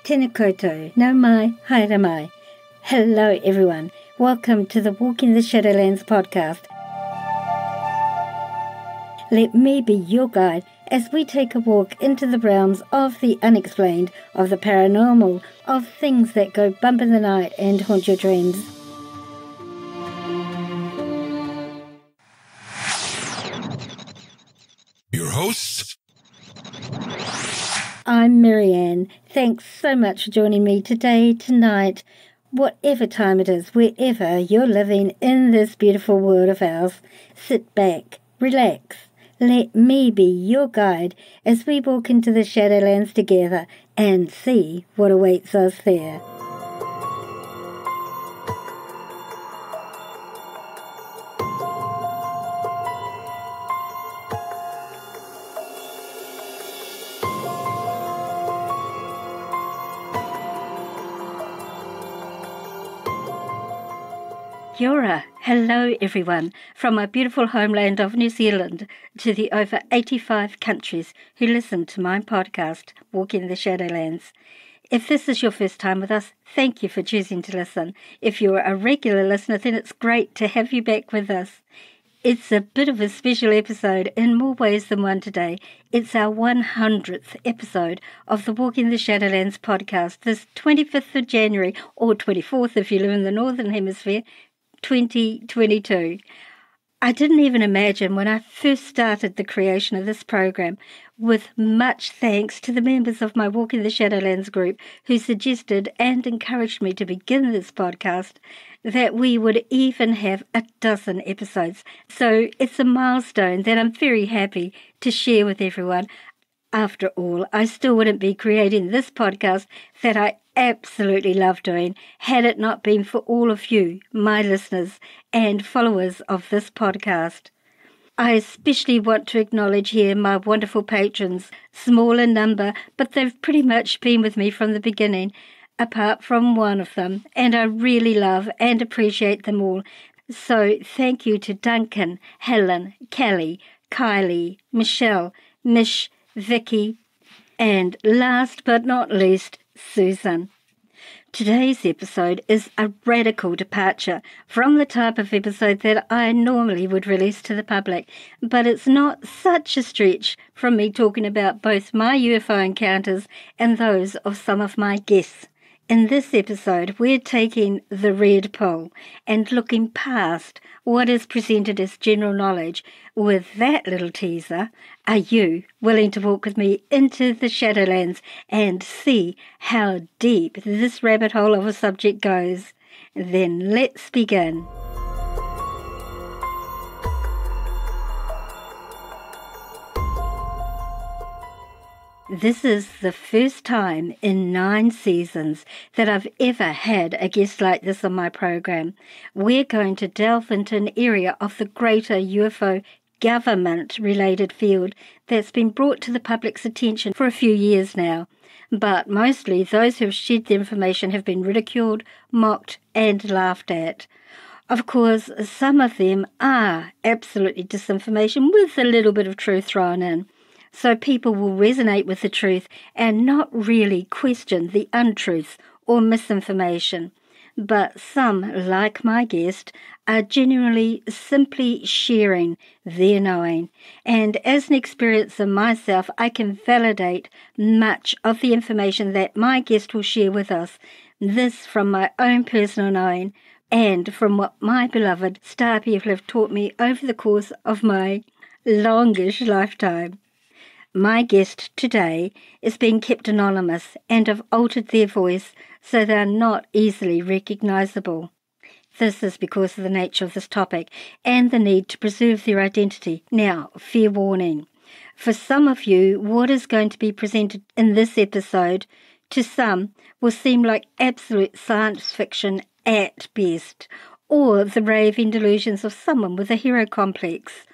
Tēnā koutou, nau mai, haere mai. Hello everyone, welcome to the Walking the Shadowlands podcast. Let me be your guide as we take a walk into the realms of the unexplained, of the paranormal, of things that go bump in the night and haunt your dreams. Your hosts? I'm Marianne. Thanks so much for joining me today, tonight, whatever time it is, wherever you're living in this beautiful world of ours. Sit back, relax. Let me be your guide as we walk into the Shadowlands together and see what awaits us there. Kia ora. Hello everyone, from my beautiful homeland of New Zealand to the over 85 countries who listen to my podcast, Walking the Shadowlands. If this is your first time with us, thank you for choosing to listen. If you're a regular listener, then it's great to have you back with us. It's a bit of a special episode in more ways than one today. It's our 100th episode of the Walking the Shadowlands podcast, this 25th of January, or 24th if you live in the Northern Hemisphere, 2022. I didn't even imagine when I first started the creation of this program, with much thanks to the members of my Walking the Shadowlands group who suggested and encouraged me to begin this podcast, that we would even have a dozen episodes. So it's a milestone that I'm very happy to share with everyone. After all, I still wouldn't be creating this podcast that I absolutely love doing had it not been for all of you, my listeners and followers of this podcast. I especially want to acknowledge here my wonderful patrons, small in number, but they've pretty much been with me from the beginning, apart from one of them, and I really love and appreciate them all. So thank you to Duncan, Helen, Kelly, Kylie, Michelle, Mish, Vicky, and last but not least, Susan. Today's episode is a radical departure from the type of episode that I normally would release to the public, but it's not such a stretch from me talking about both my UFO encounters and those of some of my guests. In this episode, we're taking the red pill and looking past what is presented as general knowledge. With that little teaser, are you willing to walk with me into the Shadowlands and see how deep this rabbit hole of a subject goes? Then let's begin. This is the first time in 9 seasons that I've ever had a guest like this on my program. We're going to delve into an area of the greater UFO government-related field that's been brought to the public's attention for a few years now. But mostly those who have shared the information have been ridiculed, mocked and laughed at. Of course, some of them are absolutely disinformation with a little bit of truth thrown in. So people will resonate with the truth and not really question the untruths or misinformation. But some, like my guest, are genuinely simply sharing their knowing. And as an experiencer myself, I can validate much of the information that my guest will share with us. This from my own personal knowing and from what my beloved star people have taught me over the course of my longish lifetime. My guest today is being kept anonymous and have altered their voice so they are not easily recognisable. This is because of the nature of this topic and the need to preserve their identity. Now, fair warning. For some of you, what is going to be presented in this episode, to some, will seem like absolute science fiction at best, or the raving delusions of someone with a hero complex,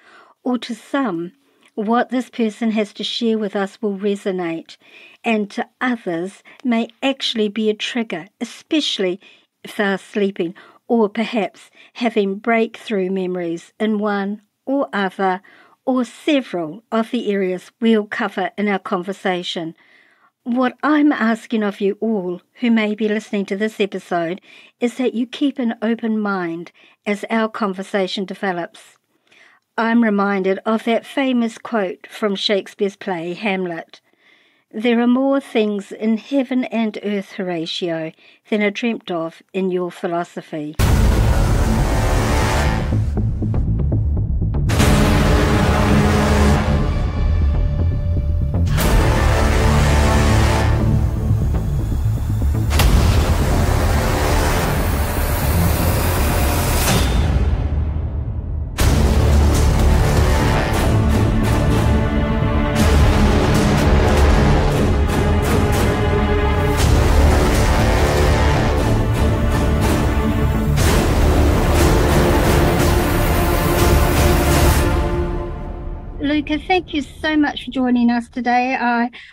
or to some, what this person has to share with us will resonate, and to others may actually be a trigger, especially if they are sleeping or perhaps having breakthrough memories in one or other or several of the areas we'll cover in our conversation. What I'm asking of you all who may be listening to this episode is that you keep an open mind as our conversation develops. I'm reminded of that famous quote from Shakespeare's play Hamlet. There are more things in heaven and earth, Horatio, than are dreamt of in your philosophy. Luca, thank you so much for joining us today.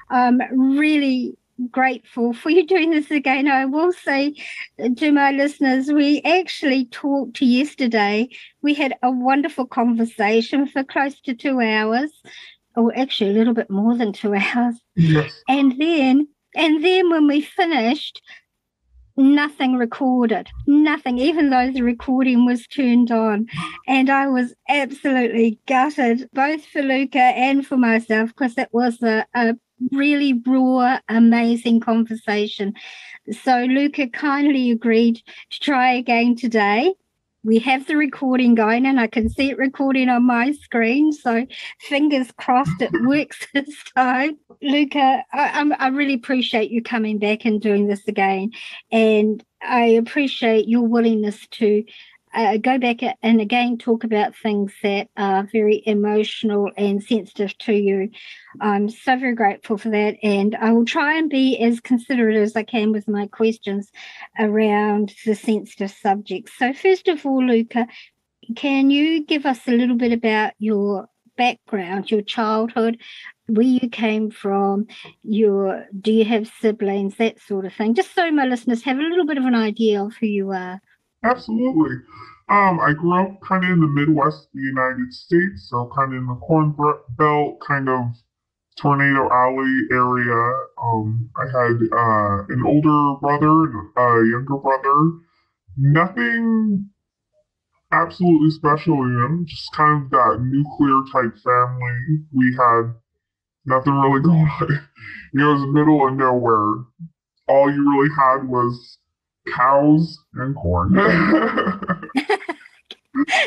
I'm really grateful for you doing this again. I will say to my listeners, we actually talked yesterday. We had a wonderful conversation for close to 2 hours, or actually a little bit more than 2 hours. Yes. And then when we finished, nothing recorded, nothing, even though the recording was turned on. And I was absolutely gutted, both for Luca and for myself, because it was a really raw, amazing conversation. So Luca kindly agreed to try again today. We have the recording going, and I can see it recording on my screen. So fingers crossed it works this time. Luca, I really appreciate you coming back and doing this again. And I appreciate your willingness to go back and again talk about things that are very emotional and sensitive to you. I'm so very grateful for that, and I will try and be as considerate as I can with my questions around the sensitive subjects. So first of all, Luca, can you give us a little bit about your background, your childhood, where you came from, do you have siblings, that sort of thing, just so my listeners have a little bit of an idea of who you are? Absolutely. I grew up kind of in the Midwest of the United States, so kind of in the Corn Belt, kind of Tornado Alley area. I had an older brother and a younger brother. Nothing absolutely special in them, just kind of that nuclear type family. We had nothing really going on. It was middle of nowhere. All you really had was cows and corn.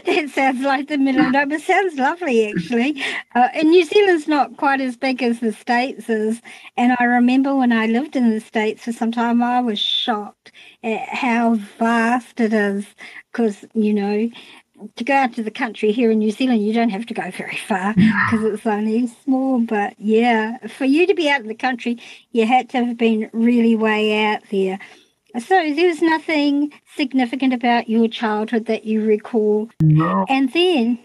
That sounds like the middle of nowhere. Sounds lovely, actually. And New Zealand's not quite as big as the States is. And I remember when I lived in the States for some time, I was shocked at how vast it is. Because, to go out to the country here in New Zealand, you don't have to go very far because it's only small. But yeah, for you to be out in the country, you had to have been really way out there. So there's nothing significant about your childhood that you recall. No. And then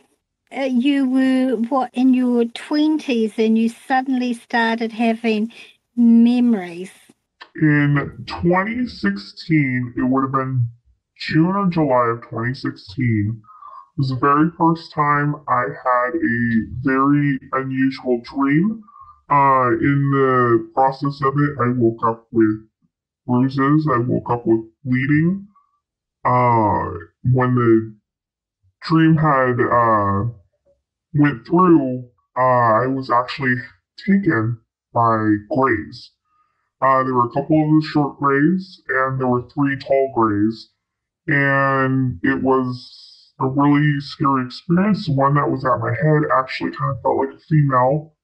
you were, in your 20s and you suddenly started having memories. In 2016, it would have been June or July of 2016, was the very first time I had a very unusual dream. In the process of it, I woke up with bruises. I woke up with bleeding. Uh, when the dream had went through, I was actually taken by grays. There were a couple of short grays, and there were three tall grays, and it was a really scary experience. The one that was at my head actually kind of felt like a female.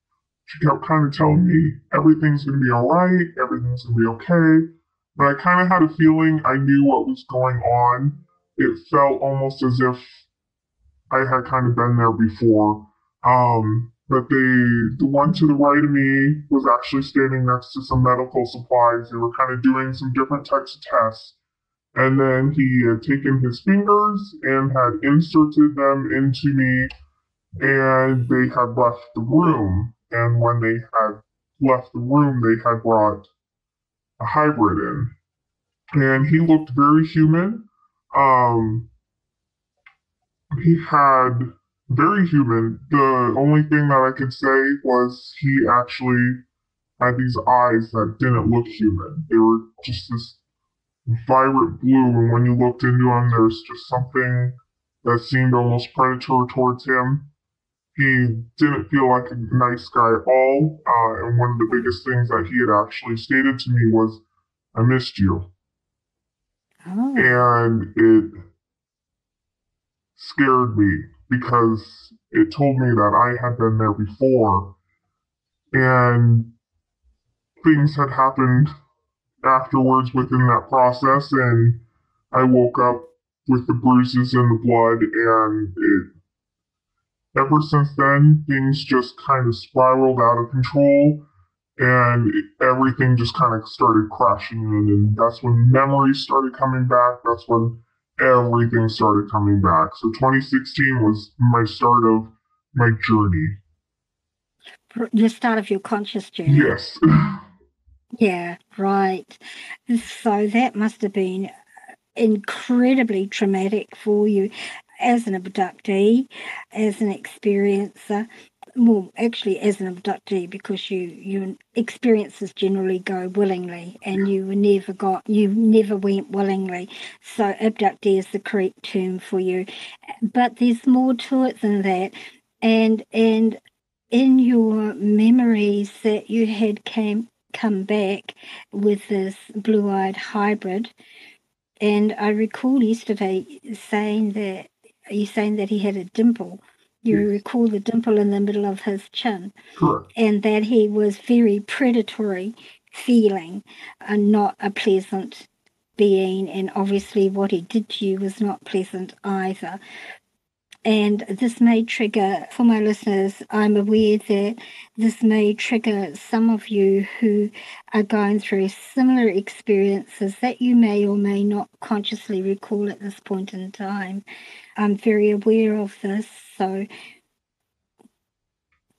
She kept kind of telling me everything's gonna be all right, everything's gonna be okay. But I kind of had a feeling I knew what was going on. It felt almost as if I had kind of been there before. But the one to the right of me was actually standing next to some medical supplies. They were kind of doing some different types of tests. And then he had taken his fingers and had inserted them into me, and they had left the room. And when they had left the room, they had brought a hybrid in. And he looked very human. Um, he had very human. The only thing that I could say was he actually had these eyes that didn't look human. They were just this vibrant blue, and when you looked into him, there's just something that seemed almost predatory towards him. He didn't feel like a nice guy at all, and one of the biggest things that he had actually stated to me was, "I missed you," Oh. and it scared me because it told me that I had been there before, and things had happened afterwards within that process, and I woke up with the bruises and the blood, and ever since then, things just kind of spiraled out of control, and everything just kind of started crashing in, and that's when memories started coming back. That's when everything started coming back. So 2016 was my start of my journey. The start of your conscious journey. Yes. Yeah, right. So that must have been incredibly traumatic for you as an abductee, as an experiencer. Well, actually, as an abductee, because your experiences generally go willingly, and you never went willingly. So, abductee is the correct term for you. But there's more to it than that, and in your memories that you had come back with this blue-eyed hybrid, and I recall yesterday saying that he had a dimple. You Yes. recall the dimple in the middle of his chin, Correct. and that he was very predatory feeling and not a pleasant being, and obviously what he did to you was not pleasant either. And this may trigger, for my listeners, I'm aware that this may trigger some of you who are going through similar experiences that you may or may not consciously recall at this point in time. I'm very aware of this, so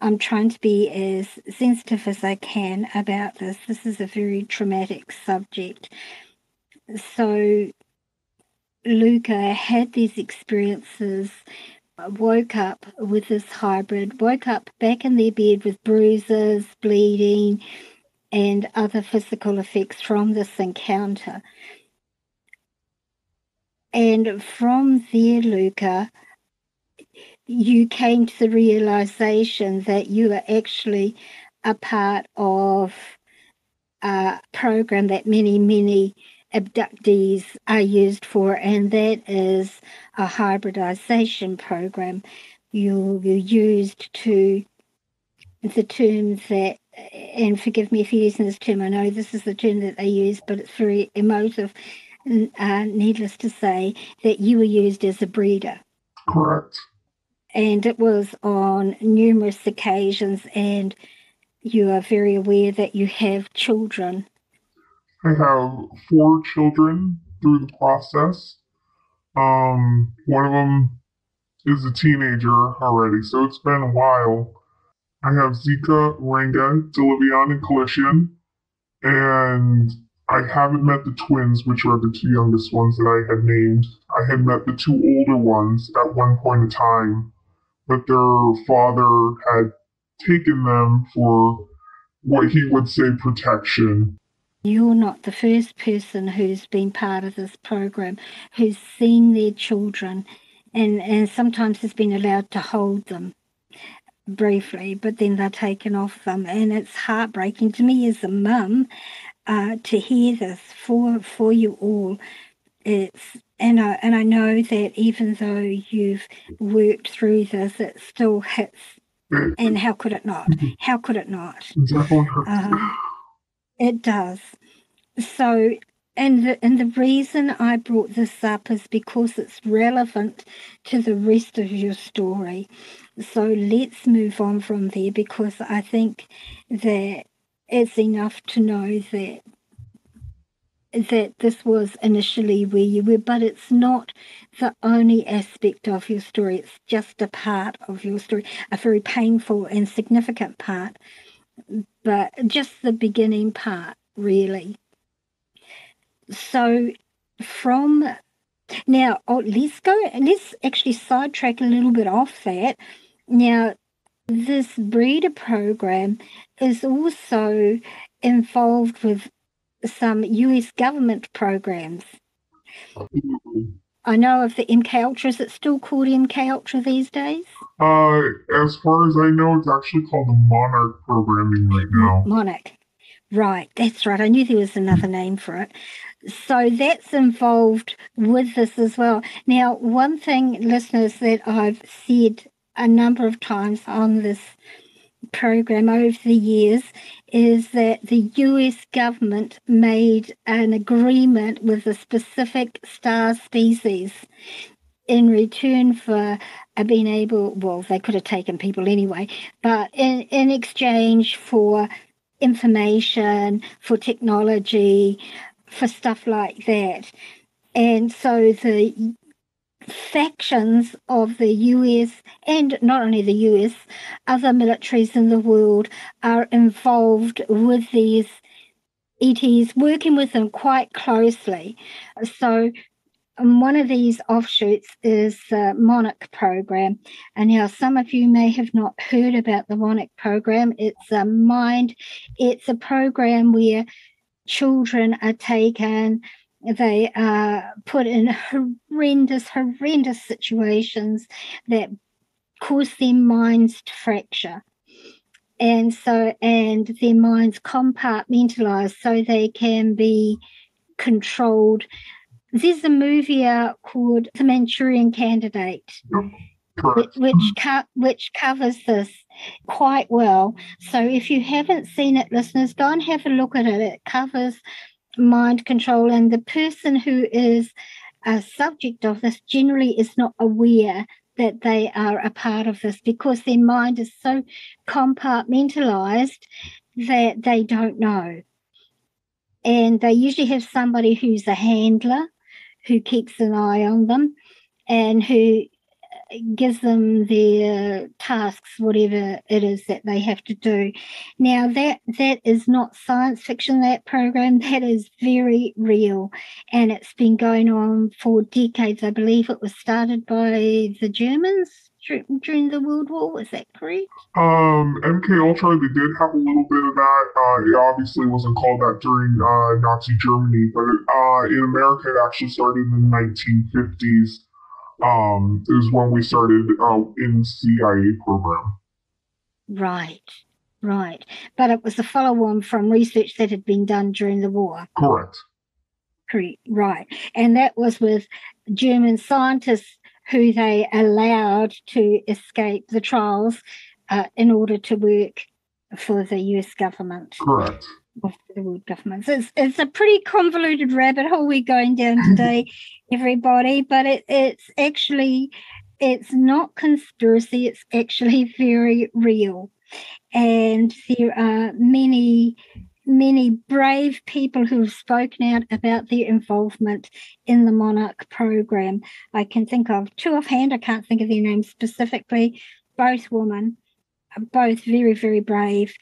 I'm trying to be as sensitive as I can about this. This is a very traumatic subject. So Luca had these experiences, woke up with this hybrid, woke up back in their bed with bruises, bleeding, and other physical effects from this encounter. And from there, Luca, you came to the realization that you are actually a part of a program that many abductees are used for, and that is a hybridization program. You're used to the terms that, and forgive me if you're using this term, I know this is the term that they use, but it's very emotive. Needless to say, that you were used as a breeder. Correct. And it was on numerous occasions, and you are very aware that you have children. I have 4 children through the process. One of them is a teenager already, so it's been a while. I have Zika, Ranga, Dilavian, and Collision, and I haven't met the twins, which are the 2 youngest ones that I had named. I had met the 2 older ones at one point in time, but their father had taken them for what he would say protection. You're not the first person who's been part of this program who's seen their children and sometimes has been allowed to hold them briefly, but then they're taken off them. And it's heartbreaking to me as a mum to hear this for you all. I know that even though you've worked through this, it still hits. It, And how could it not? How could it not? it definitely hurts. It does. So, and the reason I brought this up is because it's relevant to the rest of your story. So let's move on from there, because I think that it's enough to know that this was initially where you were, but it's not the only aspect of your story. It's just a part of your story, a very painful and significant part, but just the beginning part, really. So from now, let's actually sidetrack a little bit off that. Now, This breeder program is also involved with some US government programs. I know of the MK Ultra. Is it still called MK Ultra these days? As far as I know, it's actually called the Monarch programming right now. Monarch. Right, that's right. I knew there was another name for it. So that's involved with this as well. Now, one thing, listeners, that I've said a number of times on this program over the years is that the US government made an agreement with a specific star species in return for being able, well, they could have taken people anyway, but in exchange for information, for technology, for stuff like that. And so the factions of the US, and not only the US, other militaries in the world are involved with these ETs, working with them quite closely. So one of these offshoots is the Monarch program. And now some of you may have not heard about the Monarch program. It's a program where children are taken, they are put in horrendous situations that cause their minds to fracture. And their minds compartmentalize so they can be controlled. There's a movie out called The Manchurian Candidate, which covers this quite well. So if you haven't seen it, listeners, go and have a look at it. It covers mind control, and the person who is a subject of this generally is not aware that they are a part of this because their mind is so compartmentalized that they don't know. And they usually have somebody who's a handler who keeps an eye on them and who gives them their tasks, whatever it is that they have to do. Now, that is not science fiction, that program. That is very real, and it's been going on for decades. I believe it was started by the Germans during the World War. Was that correct? MK Ultra, they did have a little bit of that. It obviously wasn't called that during Nazi Germany, but in America, it actually started in the 1950s. Is when we started in CIA program. Right. But it was a follow-on from research that had been done during the war. Correct. Right. And that was with German scientists who they allowed to escape the trials in order to work for the US government. Correct. Of the world government. So it's a pretty convoluted rabbit hole we're going down today, everybody, but it's not conspiracy, it's actually very real. And there are many brave people who have spoken out about their involvement in the Monarch program. I can think of two offhand, I can't think of their names specifically, both women, both very, very brave.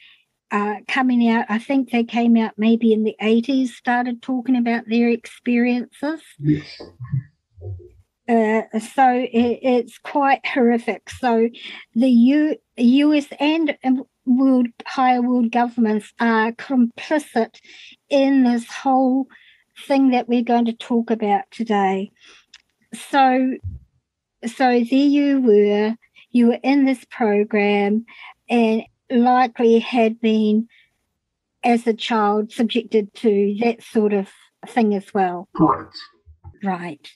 Coming out, I think they came out maybe in the 80s, started talking about their experiences. Yes. So it's quite horrific. So the US and higher world governments are complicit in this whole thing that we're going to talk about today. So there you were in this program and likely had been, as a child, subjected to that sort of thing as well. Correct. Right.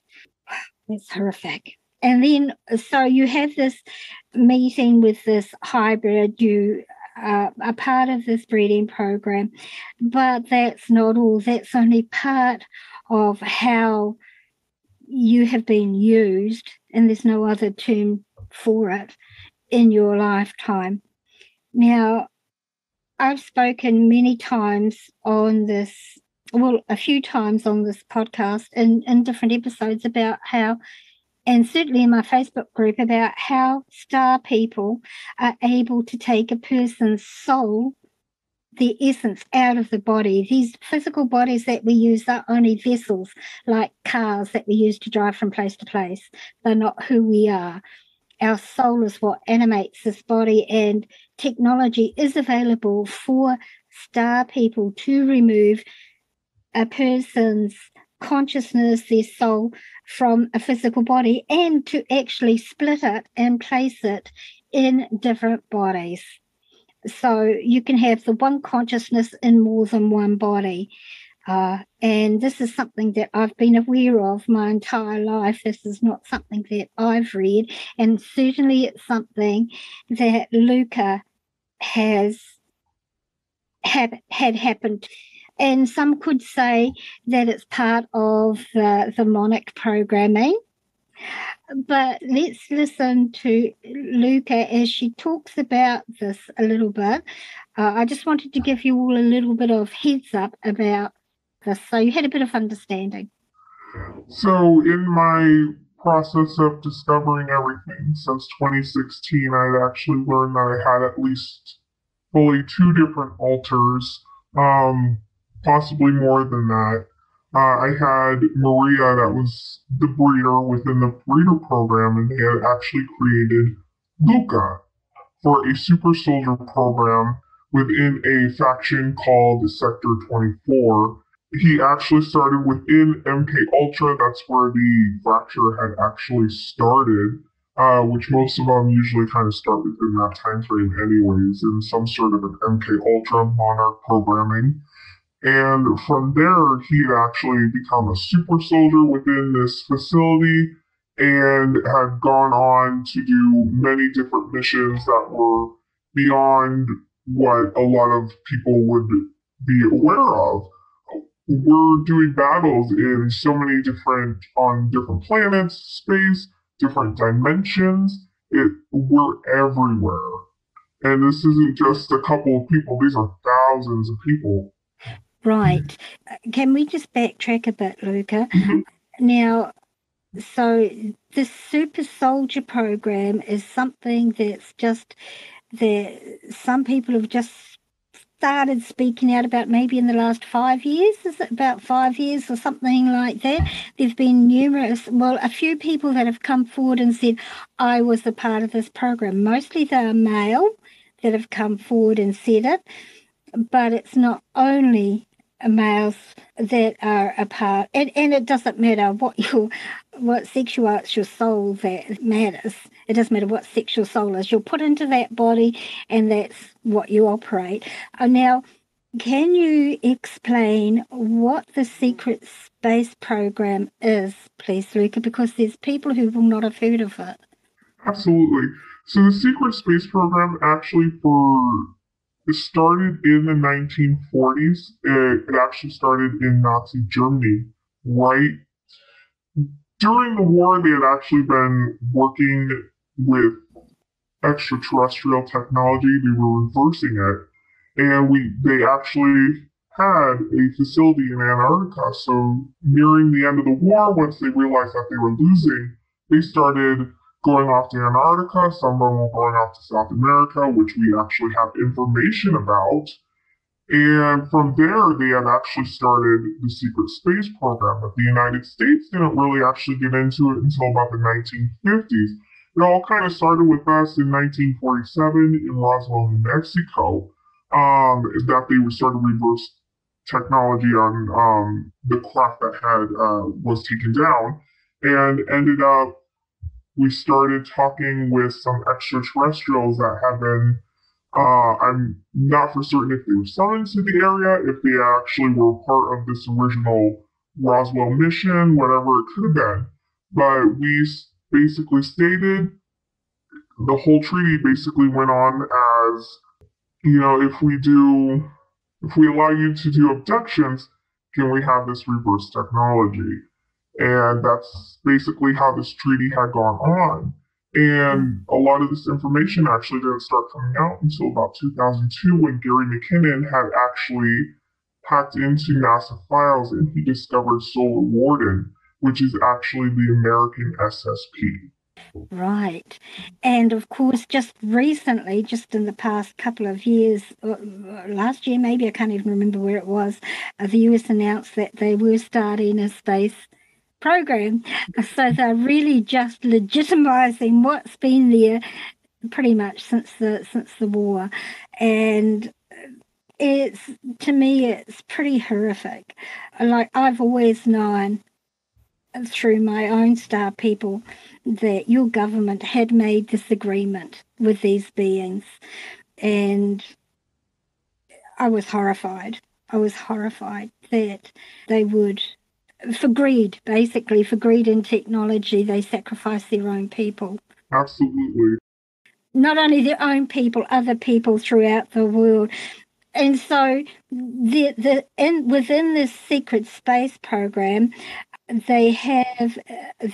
That's horrific. And then, so you have this meeting with this hybrid, you are part of this breeding program, but that's not all. That's only part of how you have been used, and there's no other term for it, in your lifetime. Now, I've spoken many times on this, a few times on this podcast in different episodes about how, and certainly in my Facebook group, about how star people are able to take a person's soul, the essence, out of the body. These physical bodies that we use are only vessels, like cars that we use to drive from place to place. They're not who we are. our soul is what animates this body, and technology is available for star people to remove a person's consciousness, their soul, from a physical body and to actually split it and place it in different bodies. So you can have the one consciousness in more than one body. And this is something that I've been aware of my entire life. This is not something that I've read. And certainly it's something that Luca had happened. And some could say that it's part of the monic programming. But let's listen to Luca as she talks about this a little bit. I just wanted to give you all a little bit of heads up about this, so you had a bit of understanding. So, in my process of discovering everything since 2016, I'd actually learned that I had at least fully two different alters, possibly more than that. I had Maria, that was the breeder within the breeder program, and they had actually created Luca for a super soldier program within a faction called Sector 24. He actually started within MK Ultra. That's where the fracture had actually started, which most of them usually kind of start within that time frame, anyways, in some sort of an MK Ultra Monarch programming. And from there, he had actually become a super soldier within this facility and had gone on to do many different missions that were beyond what a lot of people would be aware of. We're doing battles in so many on different planets, space, different dimensions. We're everywhere. And this isn't just a couple of people, these are thousands of people. Right. Can we just backtrack a bit, Luca? Mm-hmm. Now, so the Super Soldier program is something that's just that some people have just started speaking out about, maybe in the last 5 years. Is it about 5 years or something like that? There's been a few people that have come forward and said, I was a part of this program. Mostly they're male that have come forward and said it, but it's not only males that are a part, and it doesn't matter what sexual soul that matters. It doesn't matter what sexual soul is. You're put into that body, and that's what you operate. Now, can you explain what the secret space program is, please, Luca? Because there's people who will not have heard of it. Absolutely. So the secret space program actually it started in the 1940s. It actually started in Nazi Germany. Right during the war, they had actually been working with extraterrestrial technology. They were reversing it, and they actually had a facility in Antarctica. So nearing the end of the war, once they realized that they were losing, they started going off to Antarctica. Some of them were going off to South America, which we actually have information about. And from there, they had actually started the secret space program, but the United States didn't really actually get into it until about the 1950s. It all kind of started with us in 1947 in Roswell, New Mexico, that they started reverse technology on the craft that was taken down, and ended up we started talking with some extraterrestrials that had been I'm not for certain if they were summoned to the area, if they actually were part of this original Roswell mission, whatever it could have been. But we basically stated the whole treaty basically went on as, if we allow you to do abductions, can we have this reverse technology? And that's basically how this treaty had gone on. And a lot of this information actually didn't start coming out until about 2002 when Gary McKinnon had actually hacked into NASA files and he discovered Solar Warden, which is actually the American SSP. Right. And of course, just recently, just in the past couple of years, last year maybe, I can't even remember where it was, the US announced that they were starting a space program. So they're really just legitimizing what's been there pretty much since the war. And to me, it's pretty horrific. Like, I've always known through my own star people that your government had made this agreement with these beings, and I was horrified. I was horrified that they would, for greed, basically, for greed in technology, they sacrifice their own people. Absolutely. Not only their own people, other people throughout the world. And so within this secret space program, they have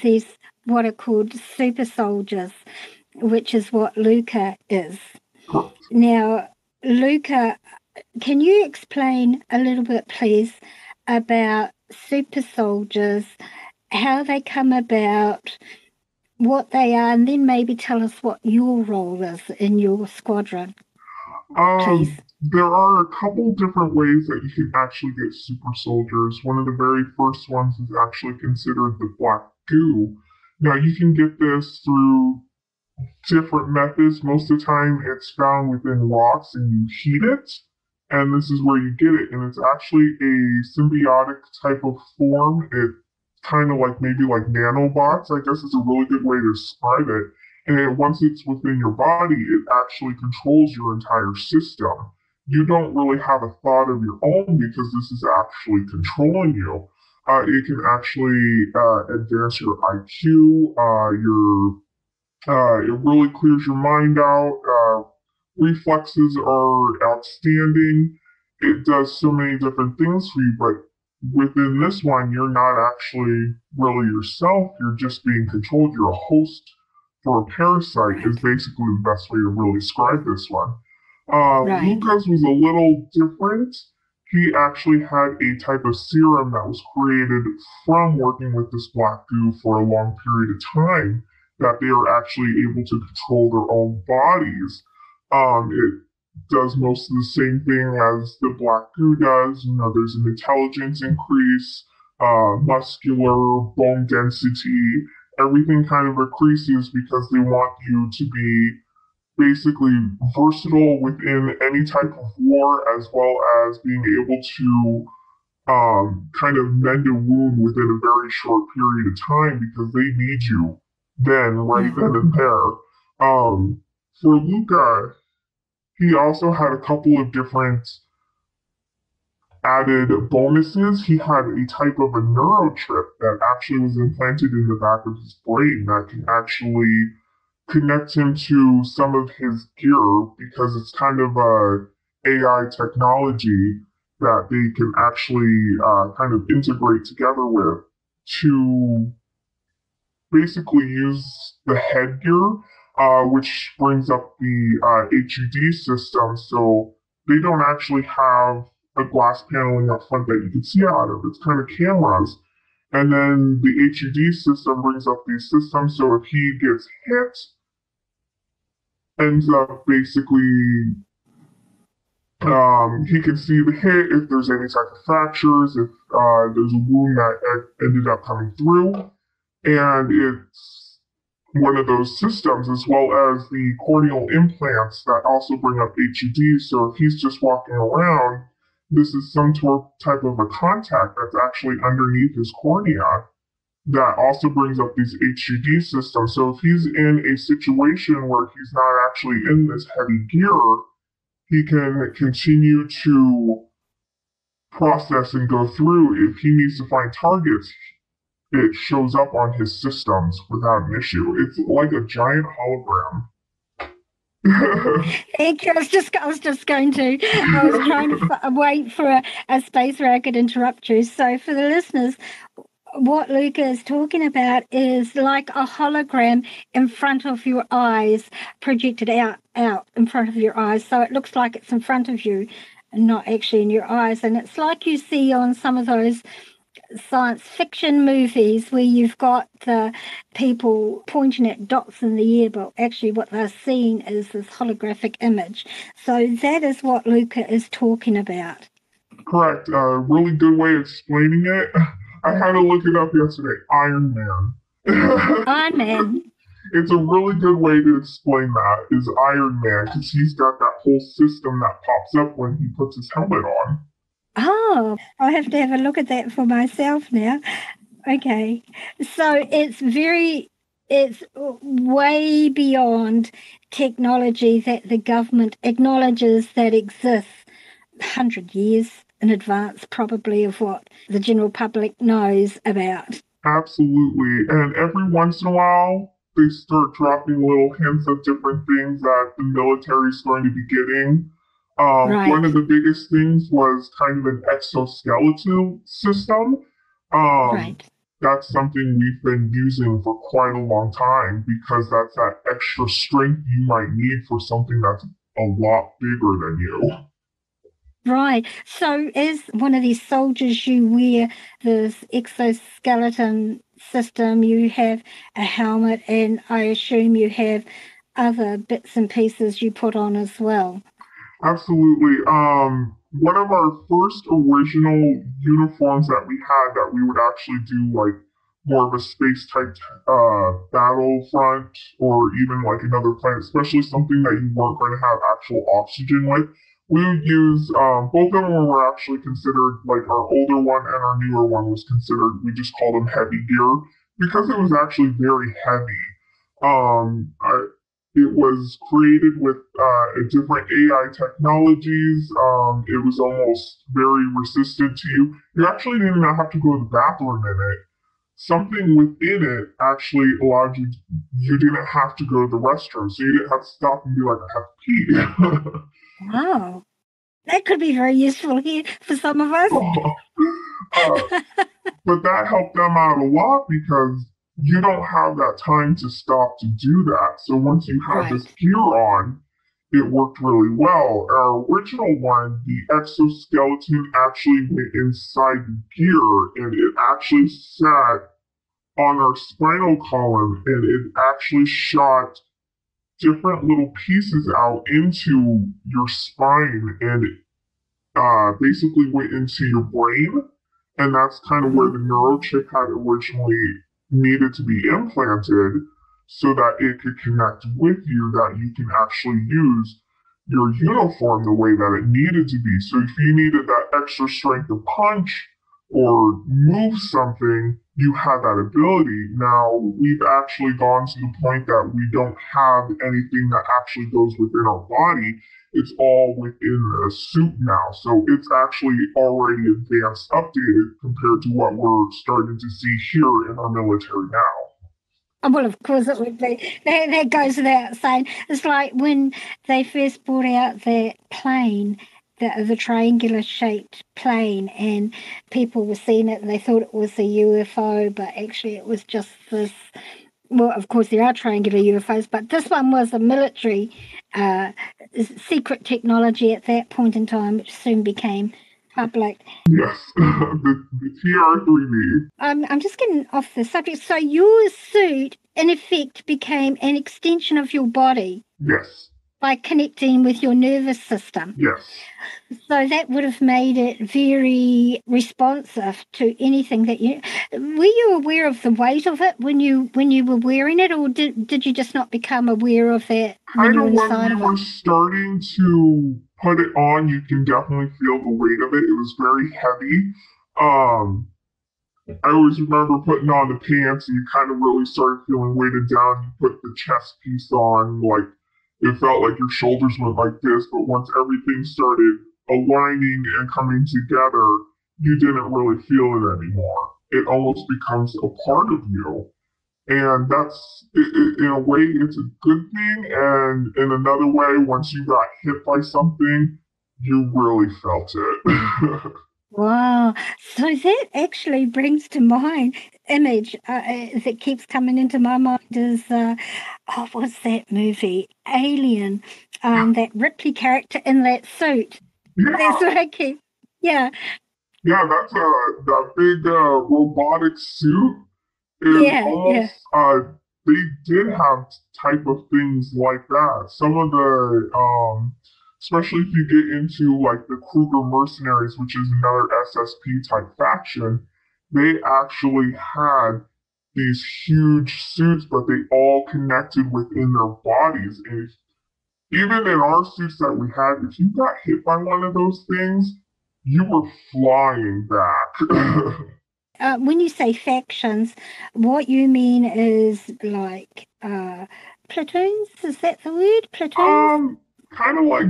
these what are called super soldiers, which is what Luca is. Now, Luca, can you explain a little bit, please, about super soldiers, how they come about, what they are, and then maybe tell us what your role is in your squadron, please? There are a couple different ways that you can actually get super soldiers. One of the very first ones is actually considered the black goo. Now, you can get this through different methods. Most of the time, it's found within rocks and you heat it, and this is where you get it. And it's actually a symbiotic type of form. It kind of like maybe like nanobots, I guess is a really good way to describe it. And once it's within your body, it actually controls your entire system. You don't really have a thought of your own because this is actually controlling you. It can actually advance your IQ, it really clears your mind out. Reflexes are outstanding. It does so many different things for you, but within this one, you're not actually really yourself. You're just being controlled. You're a host for a parasite is basically the best way to really describe this one. Luca's was a little different. He actually had a type of serum that was created from working with this black goo for a long period of time, that they are actually able to control their own bodies. It does most of the same thing as the black goo does. You know, there's an intelligence increase, muscular, bone density, everything kind of increases because they want you to be basically versatile within any type of war, as well as being able to kind of mend a wound within a very short period of time because they need you then, right then and there. For Luca, he also had a couple of different added bonuses. He had a type of a neurochip that actually was implanted in the back of his brain that can actually connect him to some of his gear because it's kind of a AI technology that they can actually kind of integrate together with to basically use the headgear, which brings up the HUD system. So they don't actually have a glass paneling up front that you can see out of. It's kind of cameras. And then the HUD system brings up these systems. So if he gets hit, ends up basically he can see the hit, if there's any type of fractures, if there's a wound that ended up coming through, and it's one of those systems, as well as the corneal implants that also bring up HUD. So if he's just walking around, this is some type of a contact that's actually underneath his cornea that also brings up these HUD systems. So if he's in a situation where he's not actually in this heavy gear, he can continue to process and go through. If he needs to find targets, it shows up on his systems without an issue. It's like a giant hologram. Thank you. I was just going to. I was trying to wait for a space where I could interrupt you. So for the listeners, what Luca is talking about is like a hologram in front of your eyes, projected out in front of your eyes. So it looks like it's in front of you and not actually in your eyes. And it's like you see on some of those science fiction movies where you've got the people pointing at dots in the air, but actually what they're seeing is this holographic image. So that is what Luca is talking about. Correct. A really good way of explaining it. I had to look it up yesterday. Iron Man. Iron Man. It's a really good way to explain that is Iron Man because he's got that whole system that pops up when he puts his helmet on. Oh, I'll have to have a look at that for myself now. Okay. So it's way beyond technology that the government acknowledges that exists 100 years in advance, probably, of what the general public knows about. Absolutely. And every once in a while, they start dropping little hints of different things that the military is going to be getting. One Right, of the biggest things was kind of an exoskeleton system. Um, right. that's something we've been using for quite a long time because that's that extra strength you might need for something that's a lot bigger than you. Right. So, as one of these soldiers, you wear this exoskeleton system, you have a helmet, and I assume you have other bits and pieces you put on as well. Absolutely. One of our first original uniforms that we had that we would actually do like more of a space type battlefront or even like another planet, especially something that you weren't going to have actual oxygen with. We would use both of them were actually considered like our older one and our newer one was considered. We just called them heavy gear because it was actually very heavy. I, it was created with different AI technologies. It was almost very resistant to you. You actually didn't even have to go to the bathroom in it. Something within it actually allowed you. You didn't have to go to the restroom, so you didn't have to stop and be like, "I have to pee." Wow. That could be very useful here for some of us. uh, but that helped them out a lot because you don't have that time to stop to do that. So once you had this Right. gear on, it worked really well. Our original one, the exoskeleton actually went inside the gear and it actually sat on our spinal column and it actually shot different little pieces out into your spine and basically went into your brain. And that's kind of where Mhm. the neurochip had originally needed to be implanted so that it could connect with you, that you can actually use your uniform the way that it needed to be. So if you needed that extra strength to punch or move something, you had that ability. Now we've actually gone to the point that we don't have anything that actually goes within our body. It's all within the suit now. So it's actually already advanced, updated compared to what we're starting to see here in our military now. Well, of course it would be. That goes without saying. It's like when they first brought out the plane, the triangular shaped plane, and people were seeing it and they thought it was a UFO, but actually it was just this. Well, of course, there are triangular UFOs, but this one was a military uh, secret technology at that point in time, which soon became public. Yes, the TR3B. I'm just getting off the subject. So your suit, in effect, became an extension of your body Yes, by connecting with your nervous system. yes. So that would have made it very responsive to anything that you. Were you aware of the weight of it when you were wearing it, or did you just not become aware of that when Kind you were of when inside we of it? were starting to put it on, you can definitely feel the weight of it. It was very heavy. Um, I always remember putting on the pants and you kind of really started feeling weighted down. You put the chest piece on, like it felt like your shoulders went like this, but once everything started aligning and coming together, you didn't really feel it anymore. It almost becomes a part of you. And in a way, it's a good thing. And in another way, once you got hit by something, you really felt it. Wow. So that actually brings to mind image that keeps coming into my mind is oh, what's that movie? Alien. That Ripley character in that suit. That's Yeah, what I keep. Yeah, yeah, that's that big robotic suit is yeah. almost they did have type of things like that. Some of the especially if you get into like the Kruger mercenaries, which is another SSP type faction, they actually had these huge suits, but they all connected within their bodies. And even in our suits that we had, if you got hit by one of those things, you were flying back. When you say factions, what you mean is like platoons? Is that the word? Platoons? Kind of like,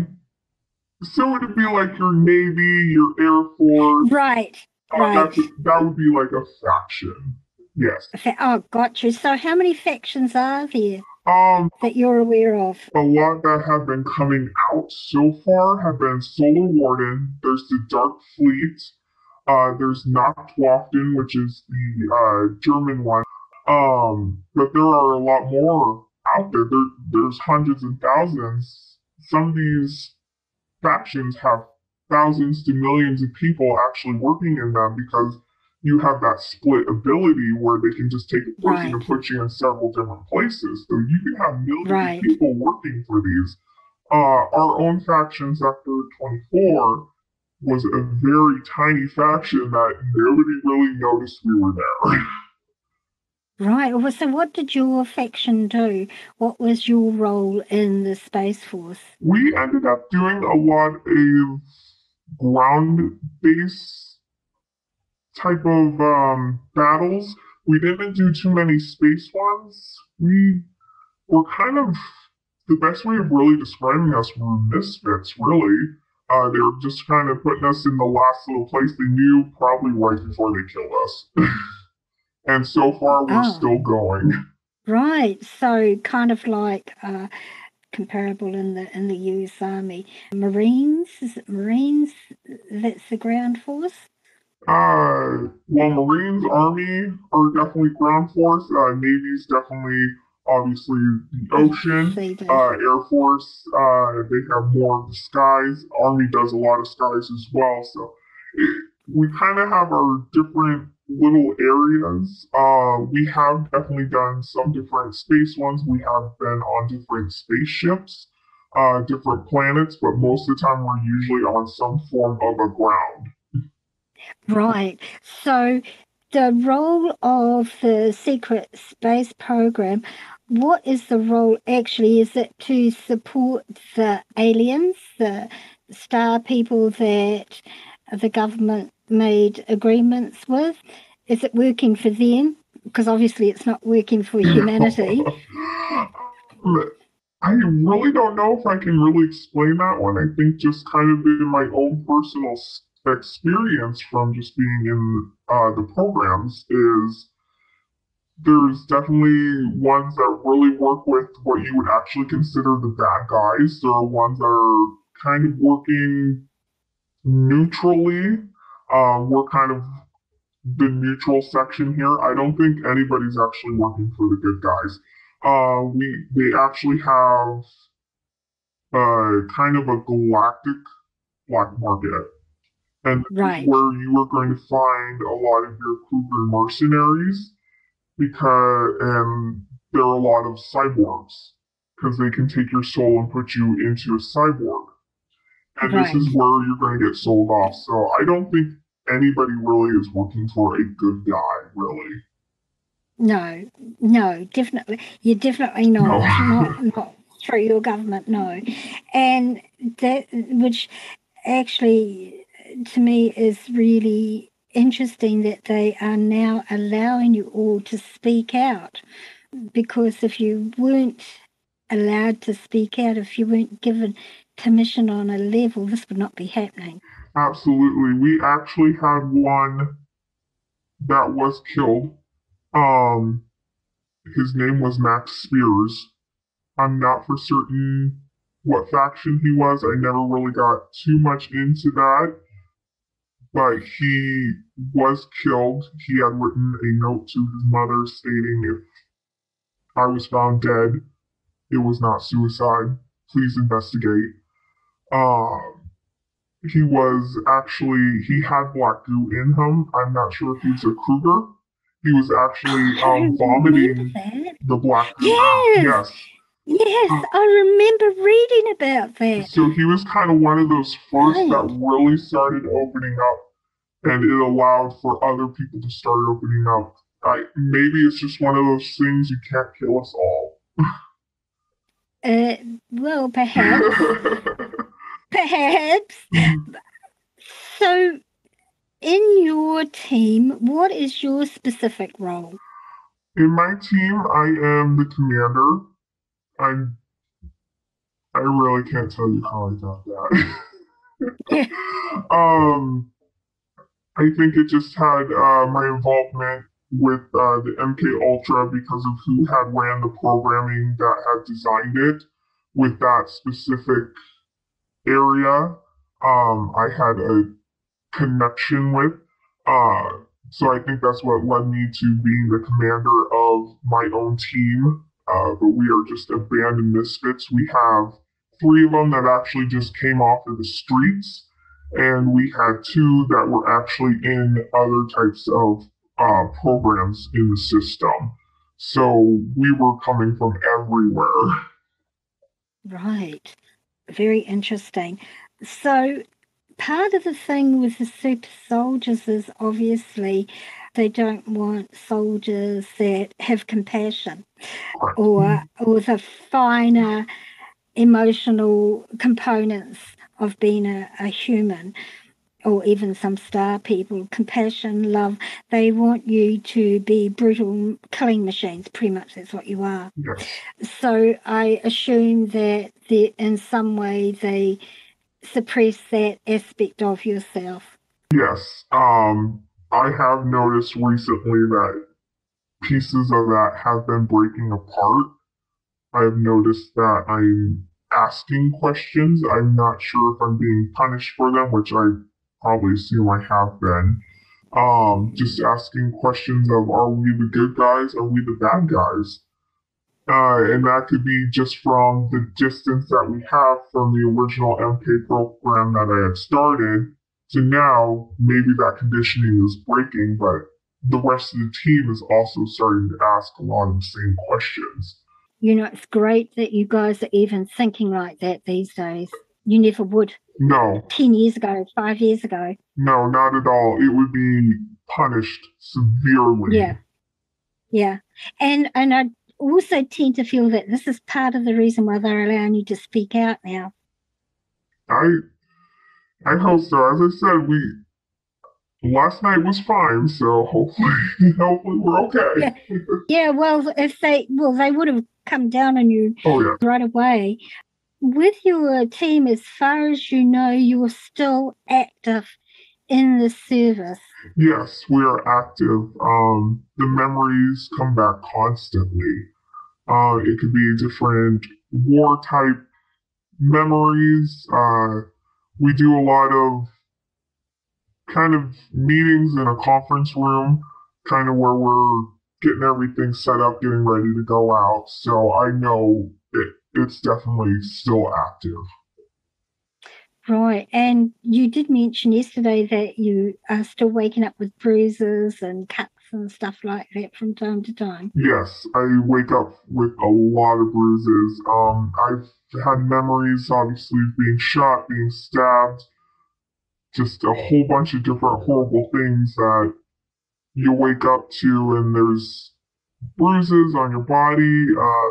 so it'd be like your Navy, your Air Force. Right, right. That would be like a faction. Yes. Oh, got you. So how many factions are there Um, that you're aware of? a lot that have been coming out so far have been Solar Warden. There's the Dark Fleet. There's Nachtwaffen, which is the German one. But there are a lot more out there. There's hundreds and thousands. Some of these factions have thousands to millions of people actually working in them because you have that split ability where they can just take a person and put you in several different places. So you can have millions of people working for these. Our own faction, Sector 24, was a very tiny faction that nobody really noticed we were there. Right. Well, so what did your faction do? What was your role in the Space Force? We ended up doing a lot of ground-based type of battles. We didn't do too many space ones. We were kind of, the best way of really describing us were misfits, really. They were just kind of putting us in the last little place they knew probably right before they killed us. And so far, we're still going. Right. So kind of like comparable in the U.S. Army. Marines? Is it Marines? That's the ground force? Well, Marines, Army are definitely ground force. Navy's definitely, obviously, the ocean. Air Force, they have more of the skies. Army does a lot of skies as well. So we kind of have our different little areas. We have definitely done some different space ones. We have been on different spaceships, different planets, but most of the time we're usually on some form of a ground. Right. So the role of the secret space program, what is the role actually? Is it to support the aliens, the star people that the government made agreements with? Is it working for them? Because obviously it's not working for humanity. I really don't know if I can really explain that one. I think just kind of in my own personal experience from just being in the programs is there's definitely ones that really work with what you would actually consider the bad guys. There are ones that are kind of working neutrally. We're kind of the neutral section here. I don't think anybody's actually working for the good guys. They actually have kind of a galactic black market, and this is where you are going to find a lot of your Kruger mercenaries and there are a lot of cyborgs because they can take your soul and put you into a cyborg. And this is where you're going to get sold off. So I don't think anybody really is working for a good guy, really. No, definitely. You're definitely not, not through your government, no. And that, which actually to me is really interesting that they are now allowing you all to speak out. Because if you weren't allowed to speak out, if you weren't given permission on a level, this would not be happening. Absolutely. We actually had one that was killed. Um, his name was Max Spears. I'm not for certain what faction he was. I never really got too much into that. But he was killed. He had written a note to his mother stating, if I was found dead, it was not suicide. Please investigate. He had black goo in him. I'm not sure if he was a Kruger. He was actually vomiting the black goo out. Yes. Yes, I remember reading about that. So he was kind of one of those first that really started opening up and it allowed for other people to start opening up. Maybe it's just one of those things you can't kill us all. Well, perhaps. Perhaps. So, in your team, what is your specific role? In my team, I am the commander. I really can't tell you how I got that. I think it just had my involvement with the MK Ultra because of who had ran the programming that had designed it with that specific area. I had a connection with. Uh, so I think that's what led me to being the commander of my own team. But we are just a band of misfits. We have three of them that actually just came off of the streets, and we had two that were actually in other types of programs in the system. So we were coming from everywhere. Right. Very interesting. So, part of the thing with the super soldiers is obviously they don't want soldiers that have compassion or the finer emotional components of being a human, or even some star people. Compassion, love, they want you to be brutal killing machines. Pretty much that's what you are. Yes. So I assume that in some way they suppress that aspect of yourself. Yes. I have noticed recently that pieces of that have been breaking apart. I've noticed that I'm asking questions. I'm not sure if I'm being punished for them, which I probably assume I have been. Just asking questions of, are we the good guys? Are we the bad guys? And that could be just from the distance that we have from the original MK program that I had started to now. Maybe that conditioning is breaking, but the rest of the team is also starting to ask a lot of the same questions. You know, it's great that you guys are even thinking like that these days. You never would. No. 10 years ago, 5 years ago. No, not at all. It would be punished severely. Yeah. Yeah. And I also tend to feel that this is part of the reason why they're allowing you to speak out now. I hope so. As I said, last night was fine, so hopefully we're okay. Yeah, well, they would have come down on you right away. With your team, as far as you know, you are still active in the service. Yes, we are active. The memories come back constantly. It could be different war type memories. We do a lot of kind of meetings in a conference room, kind of where we're getting everything set up, getting ready to go out. So I know it's definitely still active. Right. And you did mention yesterday that you are still waking up with bruises and cuts and stuff like that from time to time. Yes, I wake up with a lot of bruises. I've had memories, obviously, of being shot, being stabbed, just a whole bunch of different horrible things that you wake up to, and there's bruises on your body.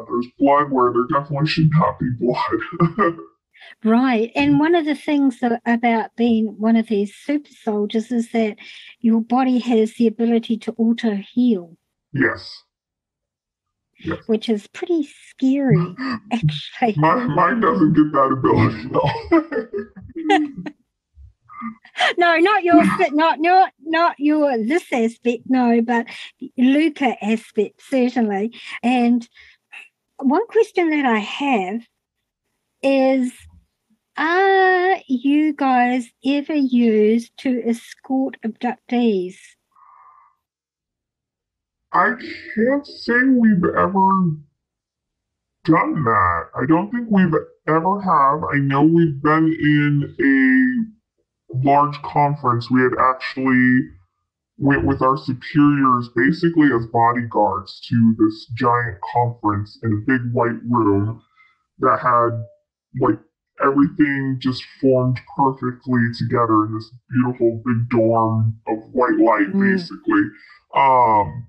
There's blood where there definitely should not be blood. Right. And one of the things about being one of these super soldiers is that your body has the ability to auto heal. Yes. Which is pretty scary, actually. Mine doesn't get that ability, though. No, not your this aspect, no, but Luca aspect, certainly. And one question that I have is, are you guys ever used to escort abductees? I can't say we've ever done that. I don't think we've ever have. I know we've been in a large conference. We had actually went with our superiors basically as bodyguards to this giant conference in a big white room that had like everything just formed perfectly together in this beautiful big dorm of white light, basically. Um,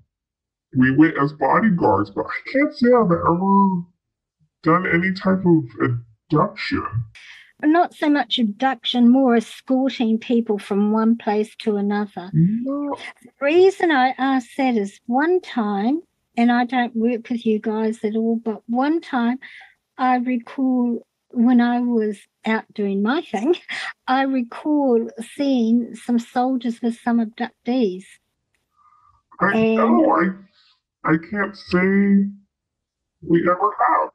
we went as bodyguards, but I can't say I've ever done any type of abduction. Not so much abduction, more escorting people from one place to another. No. The reason I ask that is one time, and I don't work with you guys at all, but one time I recall when I was out doing my thing, I recall seeing some soldiers with some abductees. I can't say we ever have.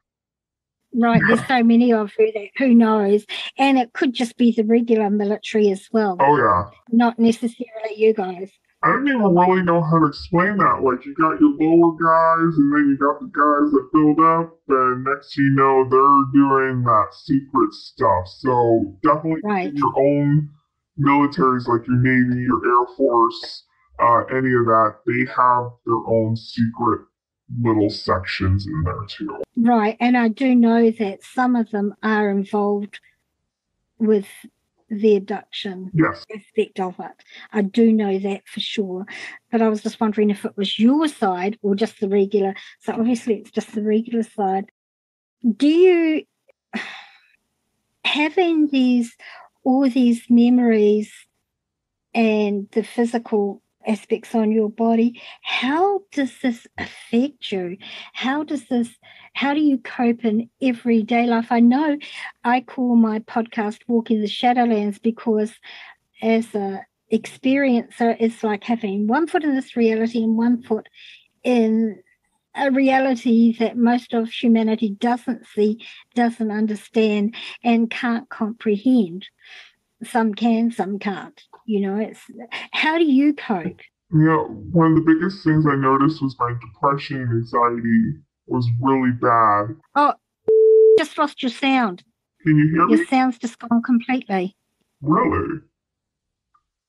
Right, there's so many of who knows, and it could just be the regular military as well. Oh yeah. Not necessarily you guys. I don't even really know how to explain that. Like, you got your lower guys, and then you got the guys that build up, and next you know, they're doing that secret stuff. So definitely your own militaries, like your Navy, your Air Force, any of that, they have their own secret little sections in there too. Right, and I do know that some of them are involved with the abduction aspect of it. I do know that for sure. But I was just wondering if it was your side or just the regular. So obviously it's just the regular side. Do you, having all these memories and the physical aspects on your body, how does this affect you? How do you cope in everyday life? I know I call my podcast Walking the Shadowlands because as a experiencer, it's like having one foot in this reality and one foot in a reality that most of humanity doesn't see, doesn't understand, and can't comprehend. Some can, some can't. How do you cope? One of the biggest things I noticed was my depression and anxiety was really bad. Oh, just lost your sound. Can you hear me? Your sound's just gone completely. Really?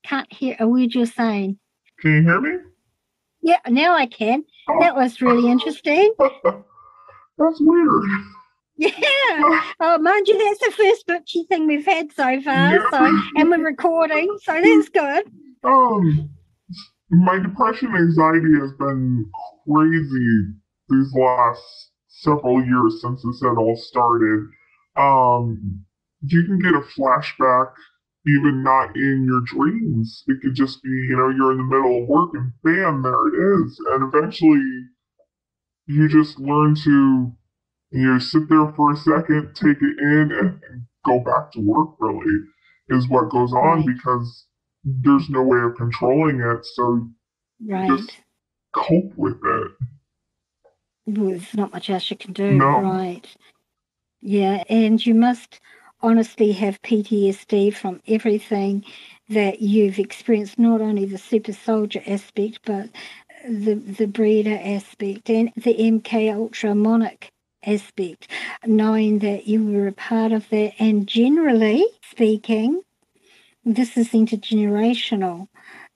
Can't hear a word you're saying. Can you hear me? Yeah, now I can. Oh. That was really interesting. That's weird. Yeah. Oh, mind you, that's the first butchy thing we've had so far. Yeah. And we're recording, so that's good. My depression and anxiety has been crazy these last several years since this had all started. You can get a flashback even not in your dreams. It could just be, you're in the middle of work and bam, there it is. And eventually you just learn to, sit there for a second, take it in, and go back to work, really, is what goes on because there's no way of controlling it. So you just cope with it. There's not much else you can do. No. Right. Yeah, and you must honestly have PTSD from everything that you've experienced, not only the super soldier aspect, but the breeder aspect and the MK Ultra Monarch aspect, knowing that you were a part of that. And generally speaking, this is intergenerational.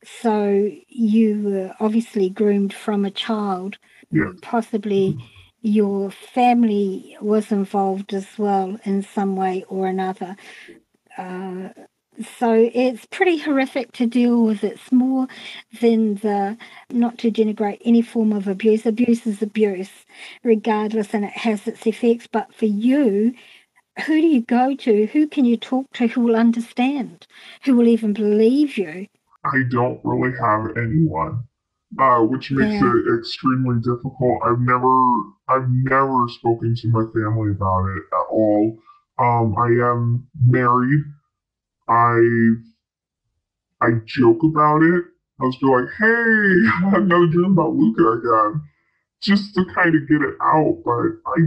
So you were obviously groomed from a child. Yeah. Possibly your family was involved as well in some way or another. So it's pretty horrific to deal with. It's more than not to denigrate any form of abuse. Abuse is abuse, regardless, and it has its effects. But for you, who do you go to? Who can you talk to who will understand? Who will even believe you? I don't really have anyone, which makes it extremely difficult. I've never spoken to my family about it at all. I am married. I joke about it. I was like, hey, I had another dream about Luca again, just to kind of get it out. But I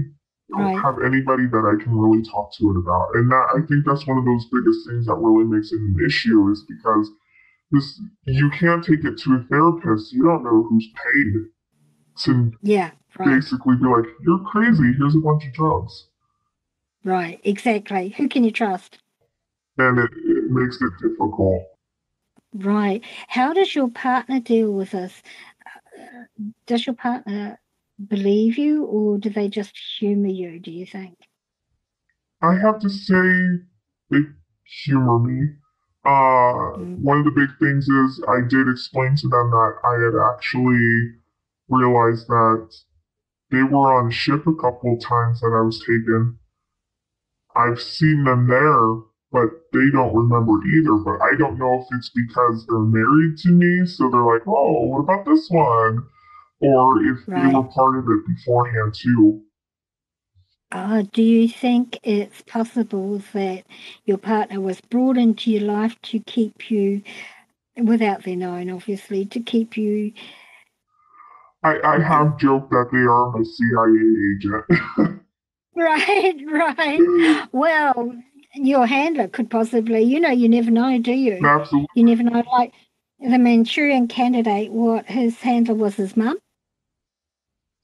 don't have anybody that I can really talk to it about. And I think that's one of those biggest things that really makes it an issue is because you can't take it to a therapist. You don't know who's paid to basically be like, you're crazy, here's a bunch of drugs. Right, exactly. Who can you trust? And it makes it difficult. Right. How does your partner deal with this? Does your partner believe you, or do they just humor you, do you think? I have to say they humor me. Mm. One of the big things is I did explain to them that I had actually realized that they were on a ship a couple of times that I was taken. I've seen them there, but they don't remember either. But I don't know if it's because they're married to me, so they're like, oh, what about this one? Or if they were Right. part of it beforehand too. Do you think it's possible that your partner was brought into your life to keep you, without their knowing, obviously, to keep you? I have joked that they are my CIA agent. Right, right. Well, your handler could possibly, you never know, do you? Absolutely. You never know. Like the Manchurian Candidate, what his handler was his mum,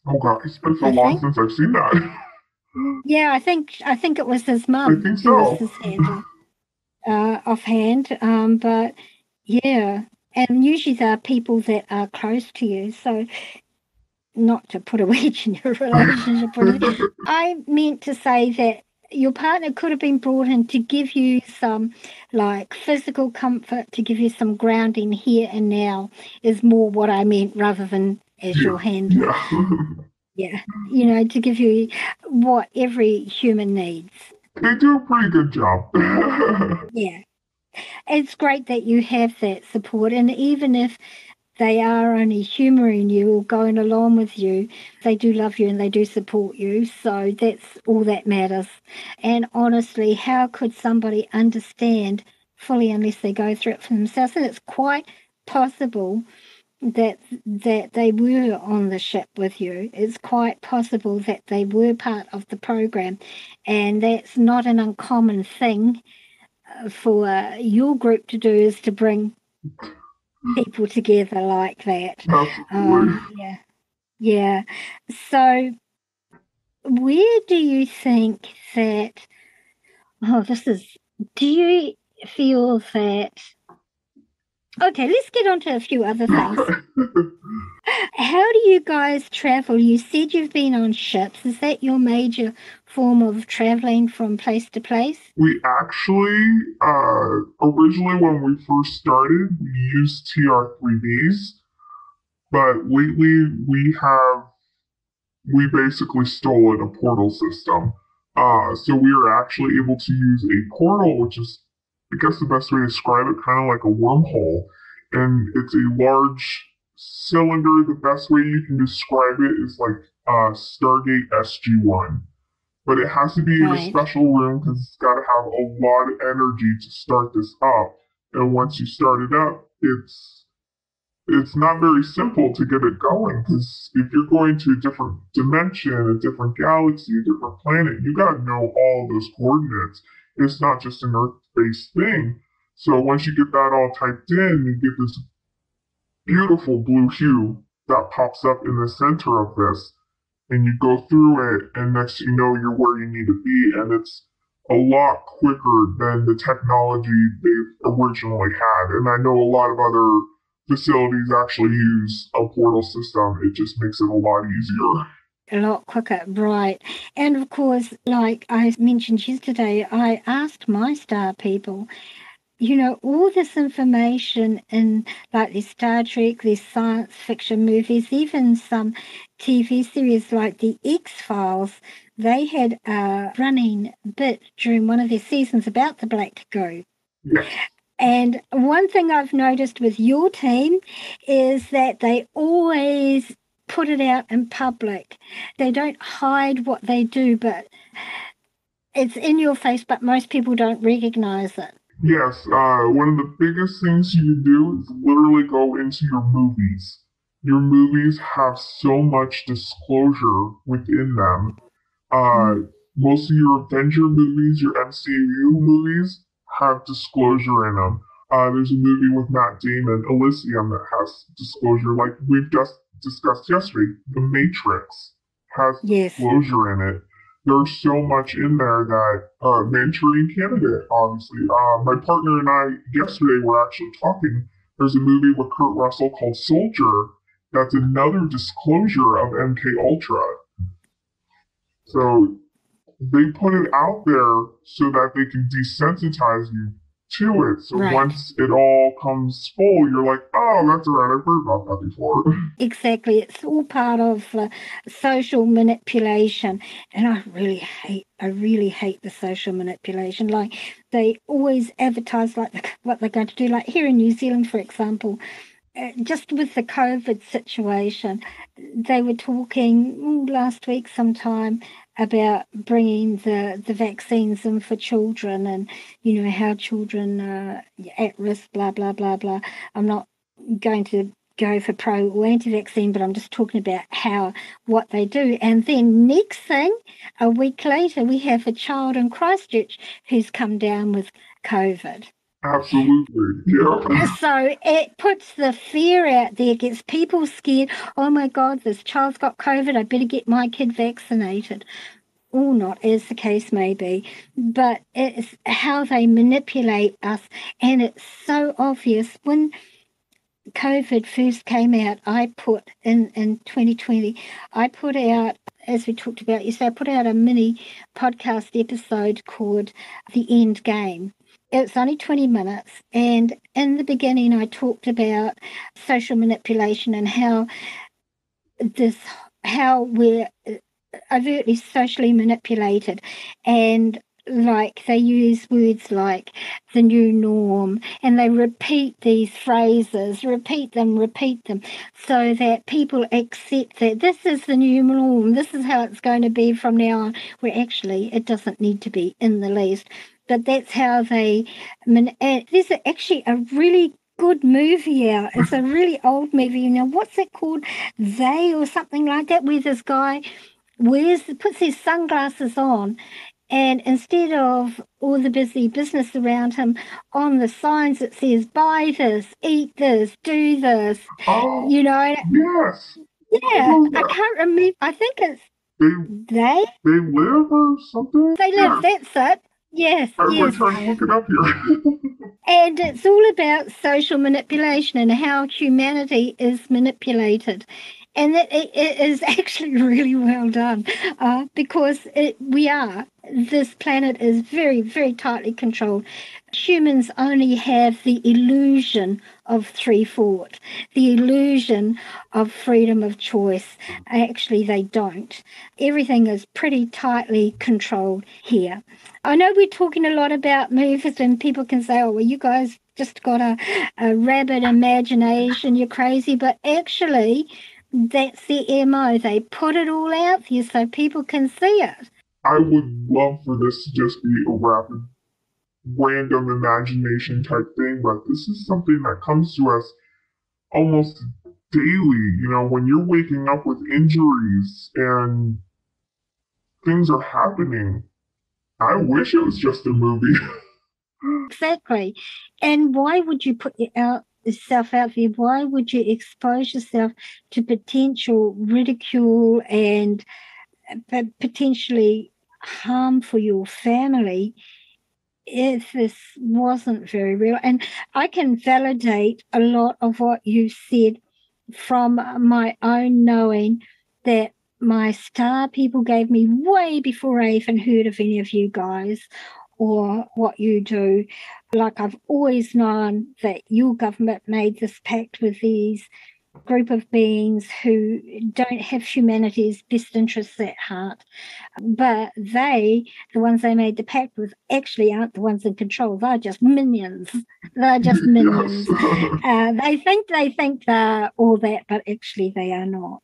Oh god, it's been so I long think. since I've seen that. Yeah, I think it was his I mum think who was so. his handler, offhand. But yeah, and usually they are people that are close to you. So not to put a wedge in your relationship or anything. I meant to say that your partner could have been brought in to give you some like physical comfort, to give you some grounding here and now is more what I meant rather than as Yeah, your handler. yeah. Yeah. To give you what every human needs. They do a pretty good job. Yeah. It's great that you have that support. And even if they are only humouring you or going along with you, they do love you and they do support you. So that's all that matters. And honestly, how could somebody understand fully unless they go through it for themselves? And it's quite possible that they were on the ship with you. It's quite possible that they were part of the program, and that's not an uncommon thing for your group to do, is to bring people together like that. Absolutely. Yeah, yeah. So, where do you think that? Oh, this is. Do you feel that? Okay, let's get on to a few other things. How do you guys travel? You said you've been on ships. Is that your major form of traveling from place to place? We actually, originally when we first started, we used TR3Bs, but lately we basically stolen a portal system. So we are actually able to use a portal, which is, I guess the best way to describe it, kind of like a wormhole. And it's a large cylinder. The best way you can describe it is like Stargate SG-1. But it has to be in a Right. special room because it's got to have a lot of energy to start this up. And once you start it up, it's not very simple to get it going because if you're going to a different dimension, a different galaxy, a different planet, you got to know all of those coordinates. It's not just an Earth-based thing. So once you get that all typed in, you get this beautiful blue hue that pops up in the center of this, and you go through it, and next thing you know, you're where you need to be, and it's a lot quicker than the technology they originally had. And I know a lot of other facilities actually use a portal system. It just makes it a lot easier. A lot quicker, right. And of course, like I mentioned yesterday, I asked my star people, all this information in like the Star Trek, these science fiction movies, even some TV series like the X-Files, they had a running bit during one of their seasons about the black goo. Yes. And one thing I've noticed with your team is that they always put it out in public. They don't hide what they do, but it's in your face, but most people don't recognize it. Yes, one of the biggest things you can do is literally go into your movies. Your movies have so much disclosure within them. Uh, Mm. Most of your Avenger movies, your MCU movies, have disclosure in them. There's a movie with Matt Damon, Elysium, that has disclosure, like we've just discussed yesterday. The Matrix has Yes. disclosure in it. There's so much in there that Manchurian Candidate, obviously. My partner and I yesterday were actually talking. There's a movie with Kurt Russell called Soldier. That's another disclosure of MK Ultra. So they put it out there so that they can desensitize you to it. So Right. once it all comes full, you're like, oh, that's right, I've heard about that before. Exactly. It's all part of social manipulation. And I really hate the social manipulation. Like, they always advertise like what they're going to do. Like here in New Zealand, for example, just with the COVID situation, they were talking last week sometime about bringing the vaccines in for children, and how children are at risk, blah blah blah blah. I'm not going to go for pro or anti-vaccine, but I'm just talking about what they do. And then next thing, a week later, we have a child in Christchurch who's come down with COVID. Absolutely. Yeah. So it puts the fear out there, gets people scared. Oh my God, this child's got COVID. I better get my kid vaccinated. Or not, as the case may be. But it's how they manipulate us. And it's so obvious. When COVID first came out, I put in 2020, I put out, as we talked about yesterday, I put out a mini podcast episode called The End Game. It's only 20 minutes, and in the beginning I talked about social manipulation and how we're overtly socially manipulated, and like they use words like the new norm, and they repeat these phrases, repeat them, so that people accept that this is the new norm, this is how it's going to be from now on, where actually it doesn't need to be in the least. But that's how they... There's actually a really good movie out. It's a really old movie. Now, what's it called? They or something like that, where this guy puts his sunglasses on, and instead of all the busy business around him, on the signs it says, buy this, eat this, do this, Oh, you know. yes. Yeah, I can't remember. I think it's They they. they live or something? They live, Yeah. that's it. Yes, Everyone yes. trying to look it up here. And it's all about social manipulation and how humanity is manipulated. And it is actually really well done, because this planet is very, very tightly controlled. Humans only have the illusion of free thought, the illusion of freedom of choice. Actually, they don't. Everything is pretty tightly controlled here. I know we're talking a lot about movies, and people can say, oh, well, you guys just got a rabid imagination, you're crazy. But actually, that's the MO. They put it all out there so people can see it. I would love for this to just be a rapid, random imagination type thing, but this is something that comes to us almost daily. When you're waking up with injuries and things are happening, I wish it was just a movie. Exactly. And why would you put yourself out there? Why would you expose yourself to potential ridicule and potentially harm for your family if this wasn't very real? And I can validate a lot of what you said from my own knowing that my star people gave me way before I even heard of any of you guys or what you do. Like, I've always known that your government made this pact with these group of beings who don't have humanity's best interests at heart. But the ones they made the pact with, actually aren't the ones in control. They're just minions. They're just minions. They think they're all that, but actually they are not.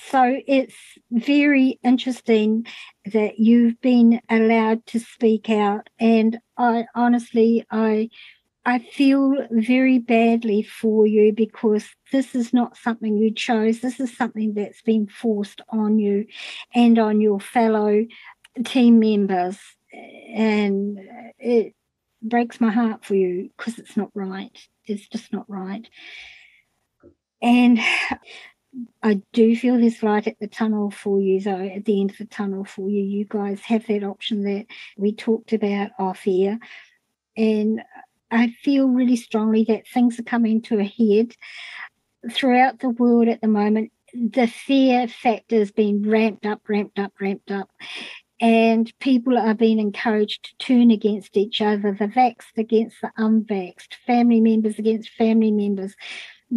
So it's very interesting that you've been allowed to speak out. And I honestly feel very badly for you, because this is not something you chose. This is something that's been forced on you and on your fellow team members. And it breaks my heart for you, because it's not right. It's just not right. And I do feel there's light at the tunnel for you, though, at the end of the tunnel for you. You guys have that option that we talked about off air. And I feel really strongly that things are coming to a head throughout the world at the moment. The fear factor has been ramped up. and people are being encouraged to turn against each other, the vaxxed against the unvaxxed, family members against family members,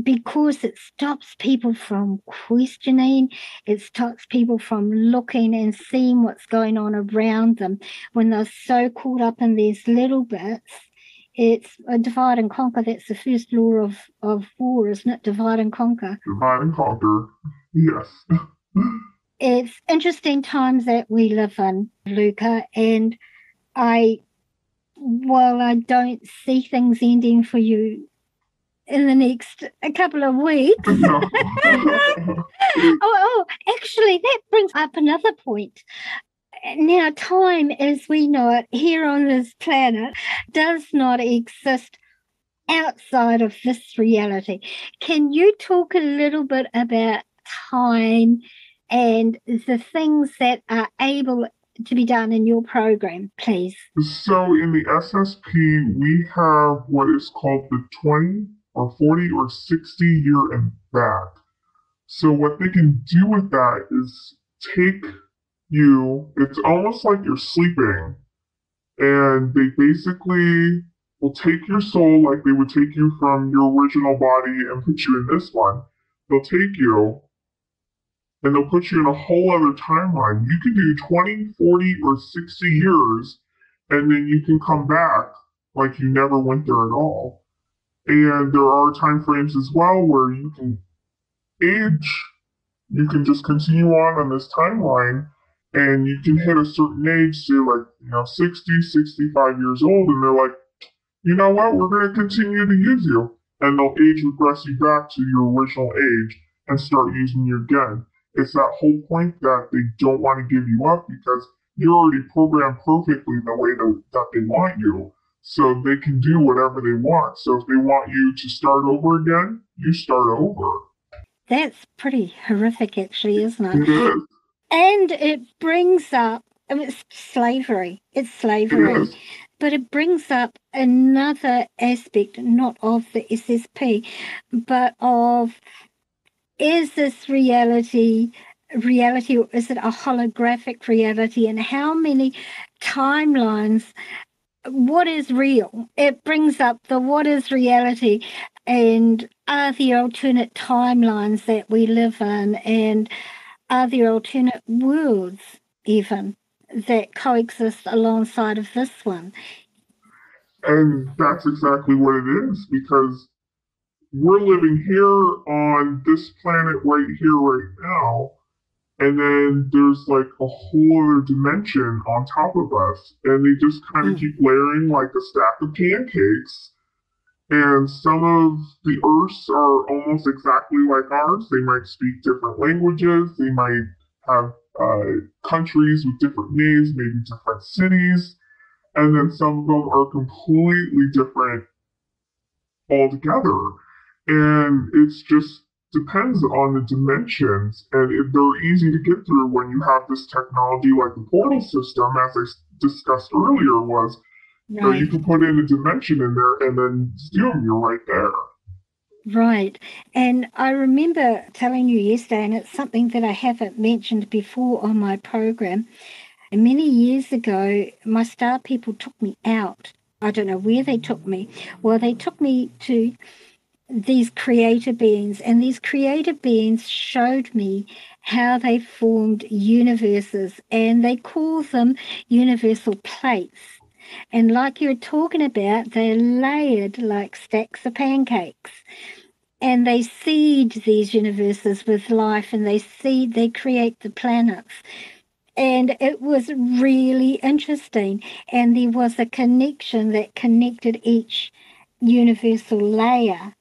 because it stops people from questioning, it stops people from looking and seeing what's going on around them when they're so caught up in these little bits. It's a divide and conquer. That's the first law of war, isn't it? Divide and conquer. Divide and conquer. Yes. It's interesting times that we live in, Luca, and while I don't see things ending for you in the next a couple of weeks. Actually, that brings up another point. Now, time as we know it here on this planet does not exist outside of this reality. Can you talk a little bit about time and the things that are able to be done in your program, please? So in the SSP, we have what is called the 20 or 40 or 60 year and back. So what they can do with that is take you, it's almost like you're sleeping, and they basically will take your soul like they would take you from your original body and put you in this one. They'll take you and they'll put you in a whole other timeline. You can do 20, 40, or 60 years, and then you can come back like you never went there at all. And there are time frames as well where you can age, you can just continue on this timeline, and you can hit a certain age, say like, 60, 65 years old, and they're like, you know what, we're going to continue to use you. And they'll age regress you back to your original age and start using you again. It's that whole point that they don't want to give you up because you're already programmed perfectly the way that they want you. So they can do whatever they want. So if they want you to start over again, you start over. That's pretty horrific, actually, isn't it? It is. And it brings up, it's slavery. It's slavery. It is. But it brings up another aspect, not of the SSP, but of, is this reality or is it a holographic reality? And how many timelines, what is real? It brings up the what is reality, and are there alternate timelines that we live in, and are there alternate worlds even that coexist alongside of this one? And that's exactly what it is, because we're living here on this planet right here, right now, and then there's like a whole other dimension on top of us, and they just kind of keep layering like a stack of pancakes. And some of the Earths are almost exactly like ours. They might speak different languages. They might have countries with different names, maybe different cities. And then some of them are completely different altogether. And it's just depends on the dimensions. And they're easy to get through when you have this technology like the portal system, as I discussed earlier, was so you can put in a dimension in there and then zoom, you're right there. Right. And I remember telling you yesterday, and it's something that I haven't mentioned before on my program. Many years ago, my star people took me out. I don't know where they took me. Well, they took me to these creator beings, and these creator beings showed me how they formed universes, and they call them universal plates. And like you're talking about, they're layered like stacks of pancakes. And they seed these universes with life, and they create the planets. And it was really interesting. And there was a connection that connected each universal layer,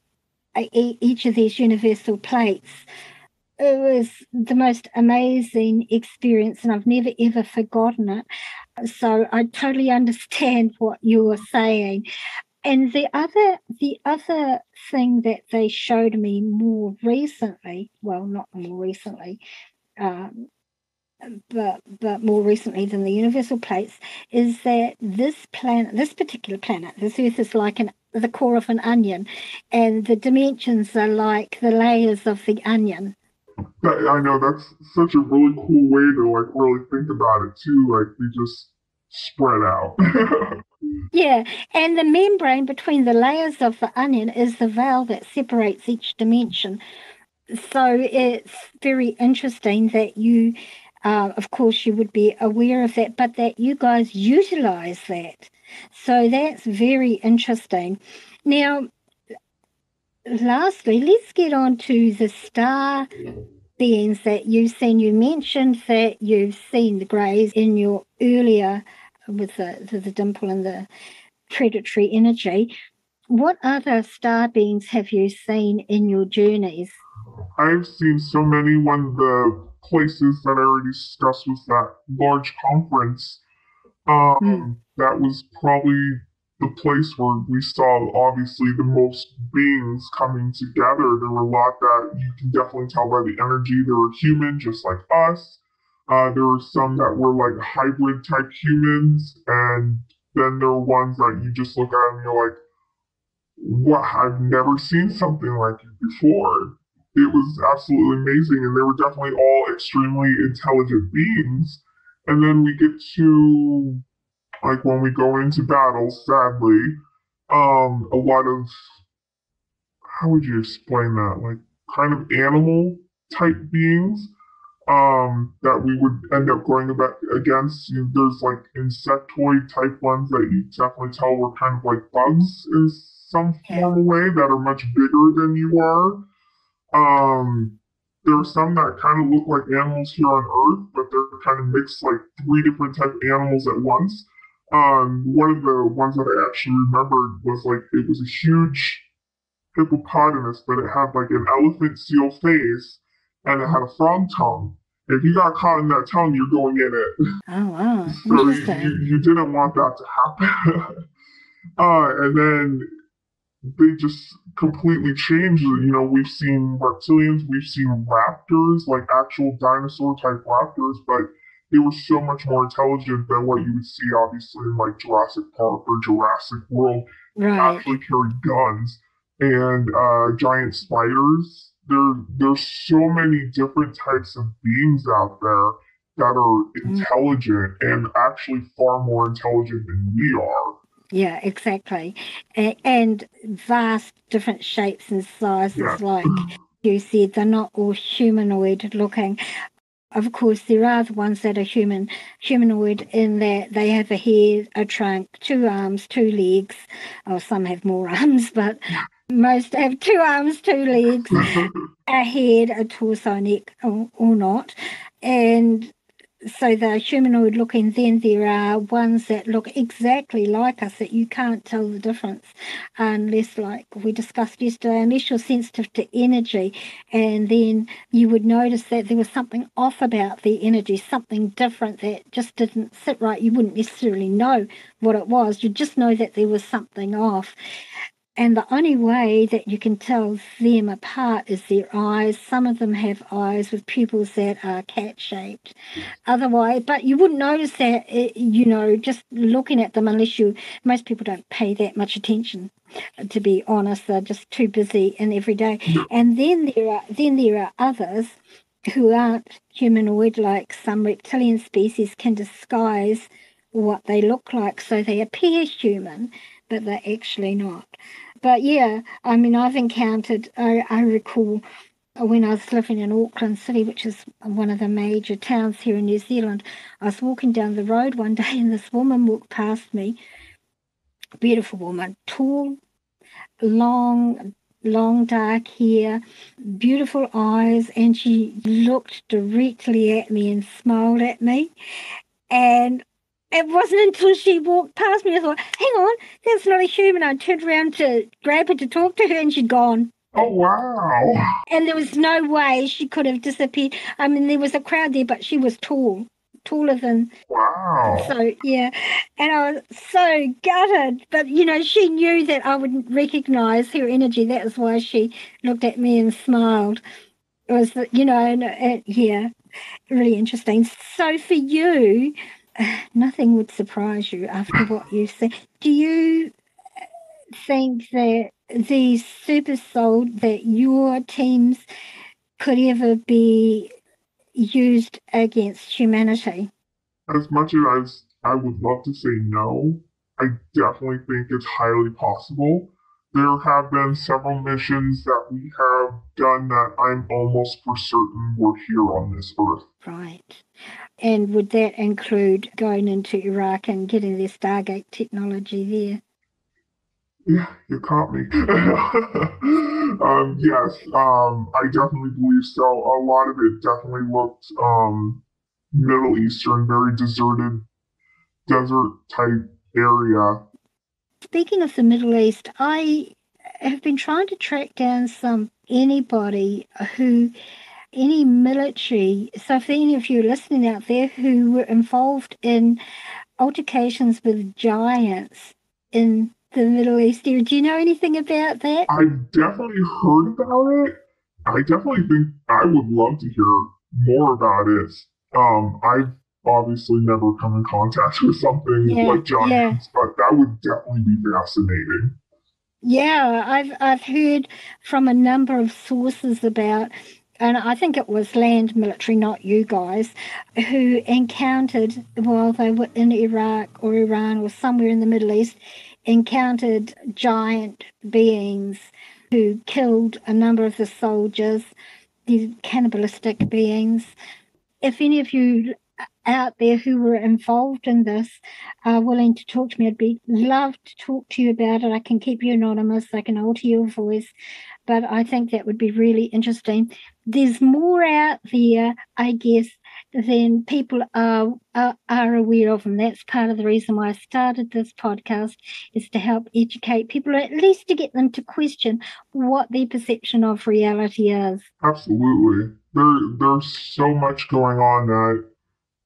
each of these universal plates. It was the most amazing experience, and I've never, ever forgotten it. So I totally understand what you're saying. And the other thing that they showed me more recently, well, not more recently, but more recently than the universal plates, is that this particular planet, this Earth, is like the core of an onion, and the dimensions are like the layers of the onion. I know that's such a really cool way to like really think about it too. Like they just spread out. Yeah, and the membrane between the layers of the onion is the veil that separates each dimension. So it's very interesting that you, of course, you would be aware of that, but that you guys utilize that. So that's very interesting. Now, lastly, let's get on to the star beings that you've seen. You mentioned that you've seen the greys in your earlier with the dimple and the predatory energy. What other star beings have you seen in your journeys? I've seen so many. One of the places that I already discussed was that large conference. Mm, That was probably the place where we saw obviously the most beings coming together. There were a lot that you can definitely tell by the energy. They were human, just like us. There were some that were like hybrid type humans, and then there were ones that you just look at and you're like, "What? I've never seen something like it before." It was absolutely amazing, and they were definitely all extremely intelligent beings. And then we get to like when we go into battle, sadly, a lot of how would you explain that? Like kind of animal type beings that we would end up going about against. There's like insectoid type ones that you definitely tell were kind of like bugs in some yeah. form of way that are much bigger than you are. Um, there are some that kind of look like animals here on Earth, but they're kind of mixed like three different type of animals at once. One of the ones that I actually remembered was like it was a huge hippopotamus, but it had like an elephant seal face and it had a frog tongue. If you got caught in that tongue, you're going in it. Oh, wow. So Interesting. you didn't want that to happen. And then they just completely changed. You know, we've seen reptilians, we've seen raptors, like actual dinosaur type raptors, but they were so much more intelligent than what you would see, obviously, in like Jurassic Park or Jurassic World. They Right. actually carried guns and giant spiders. There's so many different types of beings out there that are Mm. intelligent and actually far more intelligent than we are. Yeah, exactly. And vast different shapes and Yeah. sizes, like you said, they're not all humanoid looking. Of course, there are the ones that are humanoid in that they have a head, a trunk, two arms, two legs. Oh, some have more arms, but most have two arms, two legs, a head, a torso, neck, or not. And so they're humanoid looking. Then there are ones that look exactly like us that you can't tell the difference unless, like we discussed yesterday, unless you're sensitive to energy. And then you would notice that there was something off about the energy, something different that just didn't sit right. You wouldn't necessarily know what it was. You just know that there was something off. And the only way that you can tell them apart is their eyes. Some of them have eyes with pupils that are cat shaped. Otherwise, but you wouldn't notice that, just looking at them unless most people don't pay that much attention, to be honest. They're just too busy in every day. And then there are others who aren't humanoid, like some reptilian species can disguise what they look like. So they appear human, but they're actually not. But yeah, I mean, I've encountered, I recall when I was living in Auckland City, which is one of the major towns here in New Zealand, I was walking down the road one day and this woman walked past me, beautiful woman, tall, long dark hair, beautiful eyes, and she looked directly at me and smiled at me. And it wasn't until she walked past me I thought, hang on, that's not a human. I turned around to grab her to talk to her and she'd gone. Oh wow! And there was no way she could have disappeared. I mean, there was a crowd there, but she was tall, taller than. Wow! So, yeah. And I was so gutted. But, she knew that I wouldn't recognize her energy. That was why she looked at me and smiled. It was, yeah, really interesting. So, for you, nothing would surprise you after what you've seen. Do you think that these super soul that your teams could ever be used against humanity. As much as I would love to say no, I definitely think it's highly possible. There have been several missions that we have done that I'm almost for certain were here on this earth. Right. And would that include going into Iraq and getting their Stargate technology there? Yeah, you caught me. Yes, I definitely believe so. A lot of it definitely looked Middle Eastern, very deserted, desert type area. Speaking of the Middle East, I have been trying to track down anybody who, any military, so if any of you are listening out there who were involved in altercations with giants in the Middle East. Do you know anything about that? I've definitely heard about it. I definitely think I would love to hear more about it. I've obviously never come in contact with something Yeah, like giants, but that would definitely be fascinating. Yeah, I've heard from a number of sources about, and I think it was land military, not you guys, who encountered while they were in Iraq or Iran or somewhere in the Middle East, encountered giant beings who killed a number of the soldiers, these cannibalistic beings. If any of you out there who were involved in this are willing to talk to me, I'd be love to talk to you about it. I can keep you anonymous. I can alter your voice, but I think that would be really interesting. There's more out there, I guess, than people are aware of, and that's part of the reason why I started this podcast, is to help educate people, at least to get them to question what their perception of reality is. Absolutely. There's so much going on that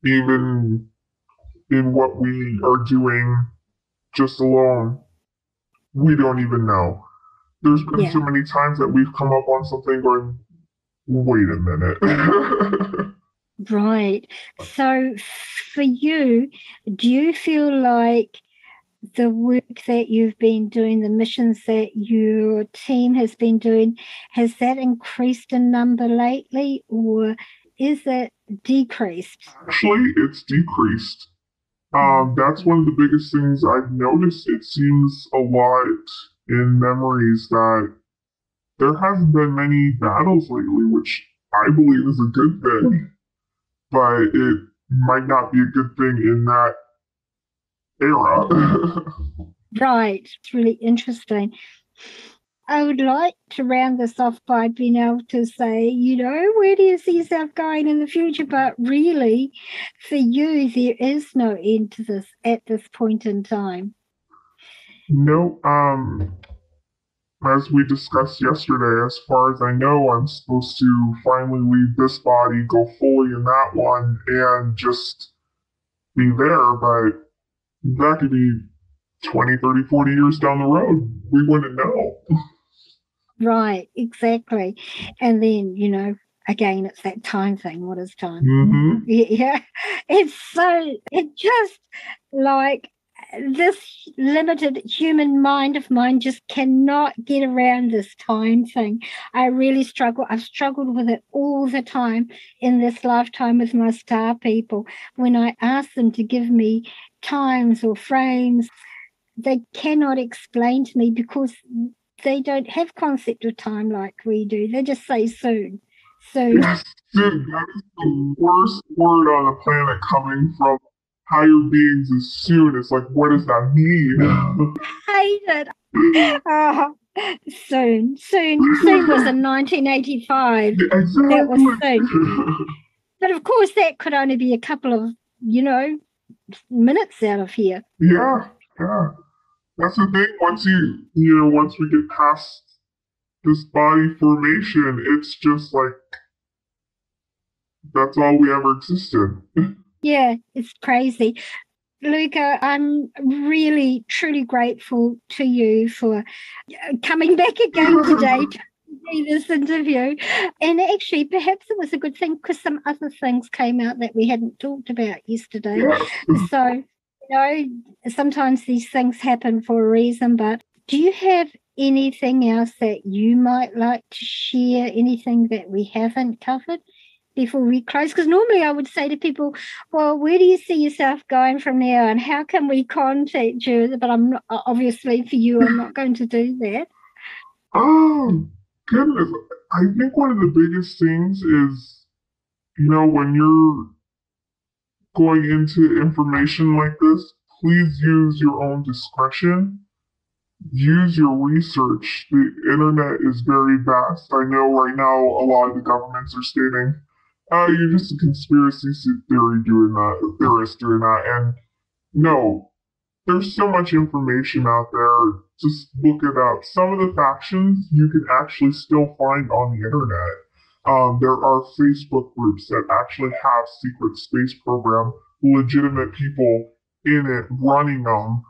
even in what we are doing just alone, we don't even know. There's been so many times that we've come up on something going, wait a minute. Right. So for you, do you feel like the work that you've been doing, the missions that your team has been doing, has that increased in number lately, or is it decreased? Actually, it's decreased. That's one of the biggest things I've noticed. It seems a lot in memories that there hasn't been many battles lately, which I believe is a good thing, but it might not be a good thing in that era. Right. It's really interesting. I would like to round this off by being able to say, where do you see yourself going in the future? But really, for you, there is no end to this at this point in time. No, as we discussed yesterday, as far as I know, I'm supposed to finally leave this body, go fully in that one, and just be there, but that could be 20, 30, 40 years down the road. We wouldn't know. Right, exactly. And then, again, it's that time thing. What is time? Mm-hmm. Yeah. It's just like this limited human mind of mine just cannot get around this time thing. I really struggle. I've struggled with it all the time in this lifetime with my star people. When I ask them to give me times or frames, they cannot explain to me because they don't have concept of time like we do. They just say soon. Soon. Yes, dude, that is the worst word on the planet coming from higher beings is soon. It's like, what does that mean? Hate it. Soon. Soon was in 1985. Exactly. That was soon. But of course, that could only be a couple of, minutes out of here. Yeah. That's the thing. Once we get past this body formation, it's just like that's all we ever existed. Yeah, it's crazy. Luca, I'm really, truly grateful to you for coming back again today to do this interview. And actually, perhaps it was a good thing because some other things came out that we hadn't talked about yesterday. Yes. So, sometimes these things happen for a reason. But do you have anything else that you might like to share, anything that we haven't covered before we close? Because normally I would say to people, well, where do you see yourself going from now and how can we contact you? But I'm not, obviously for you, I'm not going to do that. Oh, goodness. I think one of the biggest things is, when you're going into information like this, please use your own discretion. Use your research. The internet is very vast. I know right now a lot of the governments are stating, oh, you're just a conspiracy theory doing that, theorist doing that. And no, there's so much information out there. Just look it up. Some of the factions you can actually still find on the internet. There are Facebook groups that actually have secret space program, legitimate people in it running them.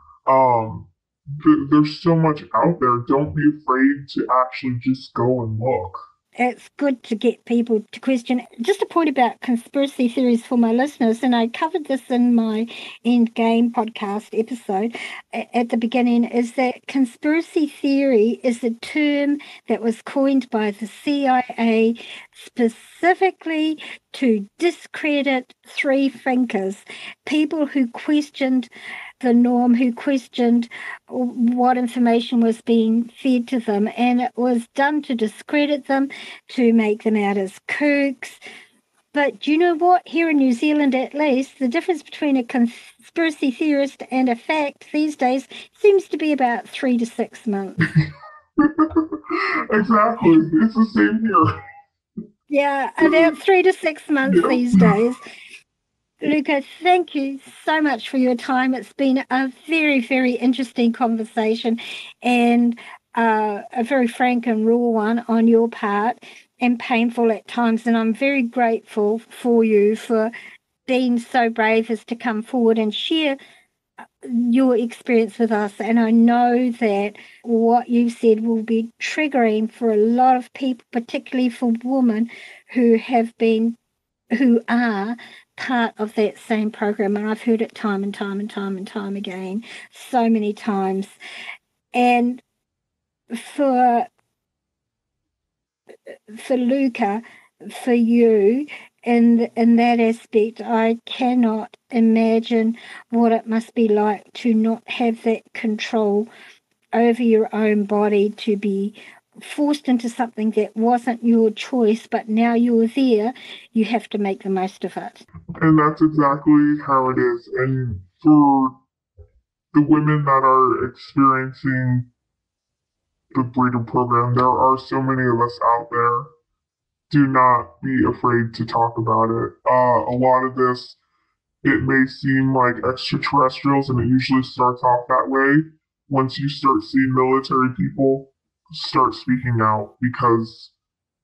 There's so much out there. Don't be afraid to actually just go and look. It's good to get people to question. Just a point about conspiracy theories for my listeners, and I covered this in my Endgame podcast episode at the beginning, is that conspiracy theory is a term that was coined by the CIA specifically to discredit three thinkers, people who questioned the norm, who questioned what information was being fed to them, and it was done to discredit them, to make them out as kooks. But you know what? Here in New Zealand, at least, the difference between a conspiracy theorist and a fact these days seems to be about 3 to 6 months. Exactly. It's the same here. Yeah, about 3 to 6 months these days. Luca, thank you so much for your time. It's been a very, very interesting conversation and a very frank and raw one on your part and painful at times. And I'm very grateful for you for being so brave as to come forward and share your experience with us. And I know that what you said will be triggering for a lot of people, particularly for women who are part of that same program, and I've heard it time and time and time and time again, so many times. And for Luca, for you, in that aspect, I cannot imagine what it must be like to not have that control over your own body, to be forced into something that wasn't your choice, but now you're there, you have to make the most of it. And that's exactly how it is. And for the women that are experiencing the breeder program, there are so many of us out there. Do not be afraid to talk about it. A lot of this, it may seem like extraterrestrials, and it usually starts off that way. Once you start seeing military people start speaking out, because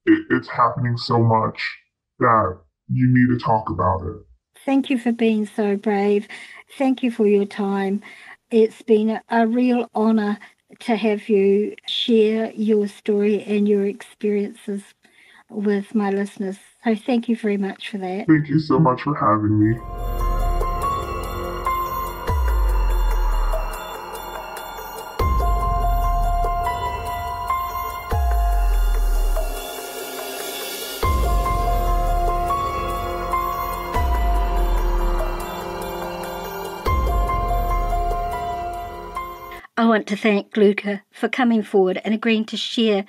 it's happening so much that you need to talk about it. Thank you for being so brave. Thank you for your time. It's been a real honor to have you share your story and your experiences with my listeners. So thank you very much for that. Thank you so much for having me. I want to thank Luca for coming forward and agreeing to share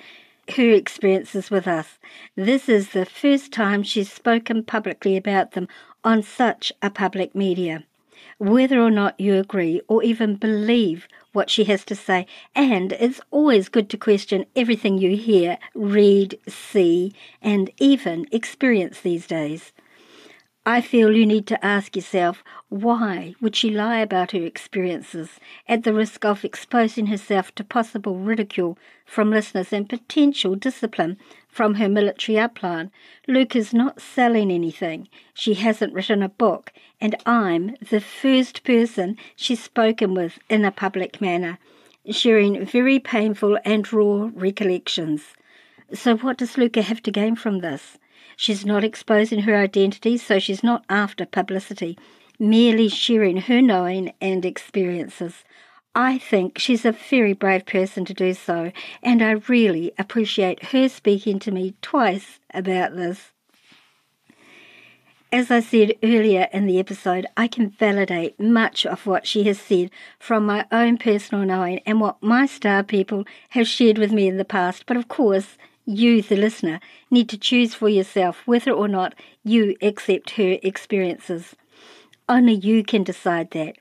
her experiences with us. This is the first time she's spoken publicly about them on such a public media. Whether or not you agree or even believe what she has to say, and it's always good to question everything you hear, read, see, and even experience these days. I feel you need to ask yourself, why would she lie about her experiences at the risk of exposing herself to possible ridicule from listeners and potential discipline from her military upline? Luca's not selling anything. She hasn't written a book, and I'm the first person she's spoken with in a public manner, sharing very painful and raw recollections. So what does Luca have to gain from this? She's not exposing her identity, so she's not after publicity, merely sharing her knowing and experiences. I think she's a very brave person to do so, and I really appreciate her speaking to me twice about this. As I said earlier in the episode, I can validate much of what she has said from my own personal knowing and what my star people have shared with me in the past. But of course, you, the listener, need to choose for yourself whether or not you accept her experiences. Only you can decide that.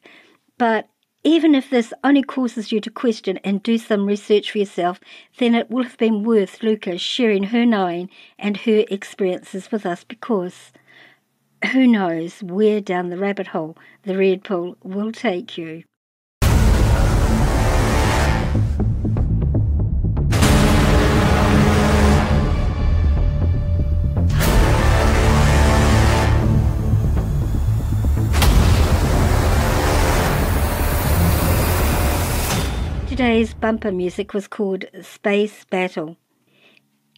But even if this only causes you to question and do some research for yourself, then it will have been worth Luca sharing her knowing and her experiences with us, because who knows where down the rabbit hole the Red Pill will take you. Today's bumper music was called Space Battle.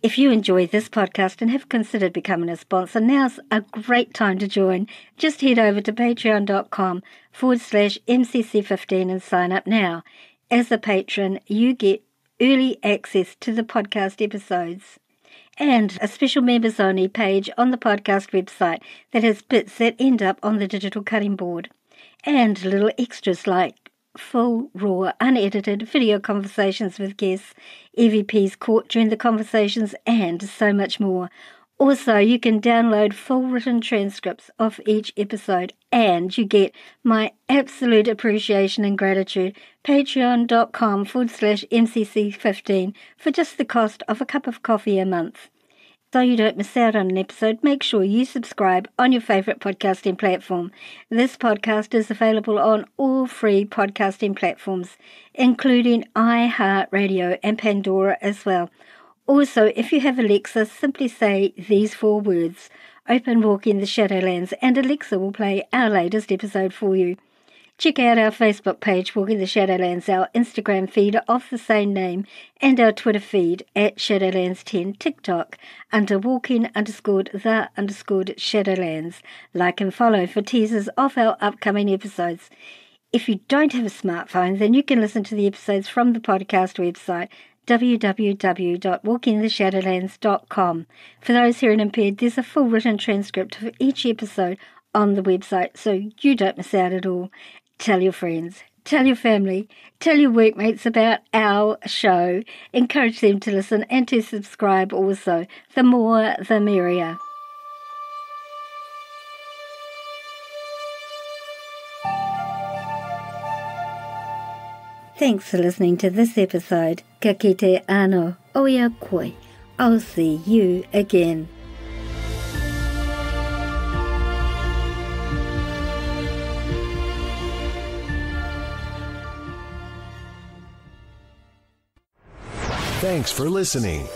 If you enjoy this podcast and have considered becoming a sponsor, now's a great time to join. Just head over to patreon.com/MCC15 and sign up now. As a patron, you get early access to the podcast episodes and a special members-only page on the podcast website that has bits that end up on the digital cutting board, and little extras like full, raw, unedited video conversations with guests, EVPs caught during the conversations, and so much more. Also, you can download full written transcripts of each episode, and you get my absolute appreciation and gratitude. Patreon.com/MCC15 for just the cost of a cup of coffee a month. So you don't miss out on an episode, make sure you subscribe on your favourite podcasting platform. This podcast is available on all free podcasting platforms, including iHeartRadio and Pandora as well. Also, if you have Alexa, simply say these 4 words: Open Walk in the Shadowlands, and Alexa will play our latest episode for you. Check out our Facebook page, Walking the Shadowlands, our Instagram feed of the same name, and our Twitter feed at Shadowlands10, TikTok under walking_the_Shadowlands. Like and follow for teasers of our upcoming episodes. If you don't have a smartphone, then you can listen to the episodes from the podcast website, www.walkingtheshadowlands.com. For those hearing impaired, there's a full written transcript of each episode on the website, so you don't miss out at all. Tell your friends, tell your family, tell your workmates about our show. Encourage them to listen and to subscribe also. The more, the merrier. Thanks for listening to this episode. Ka kite ano, oia koe. I'll see you again. Thanks for listening.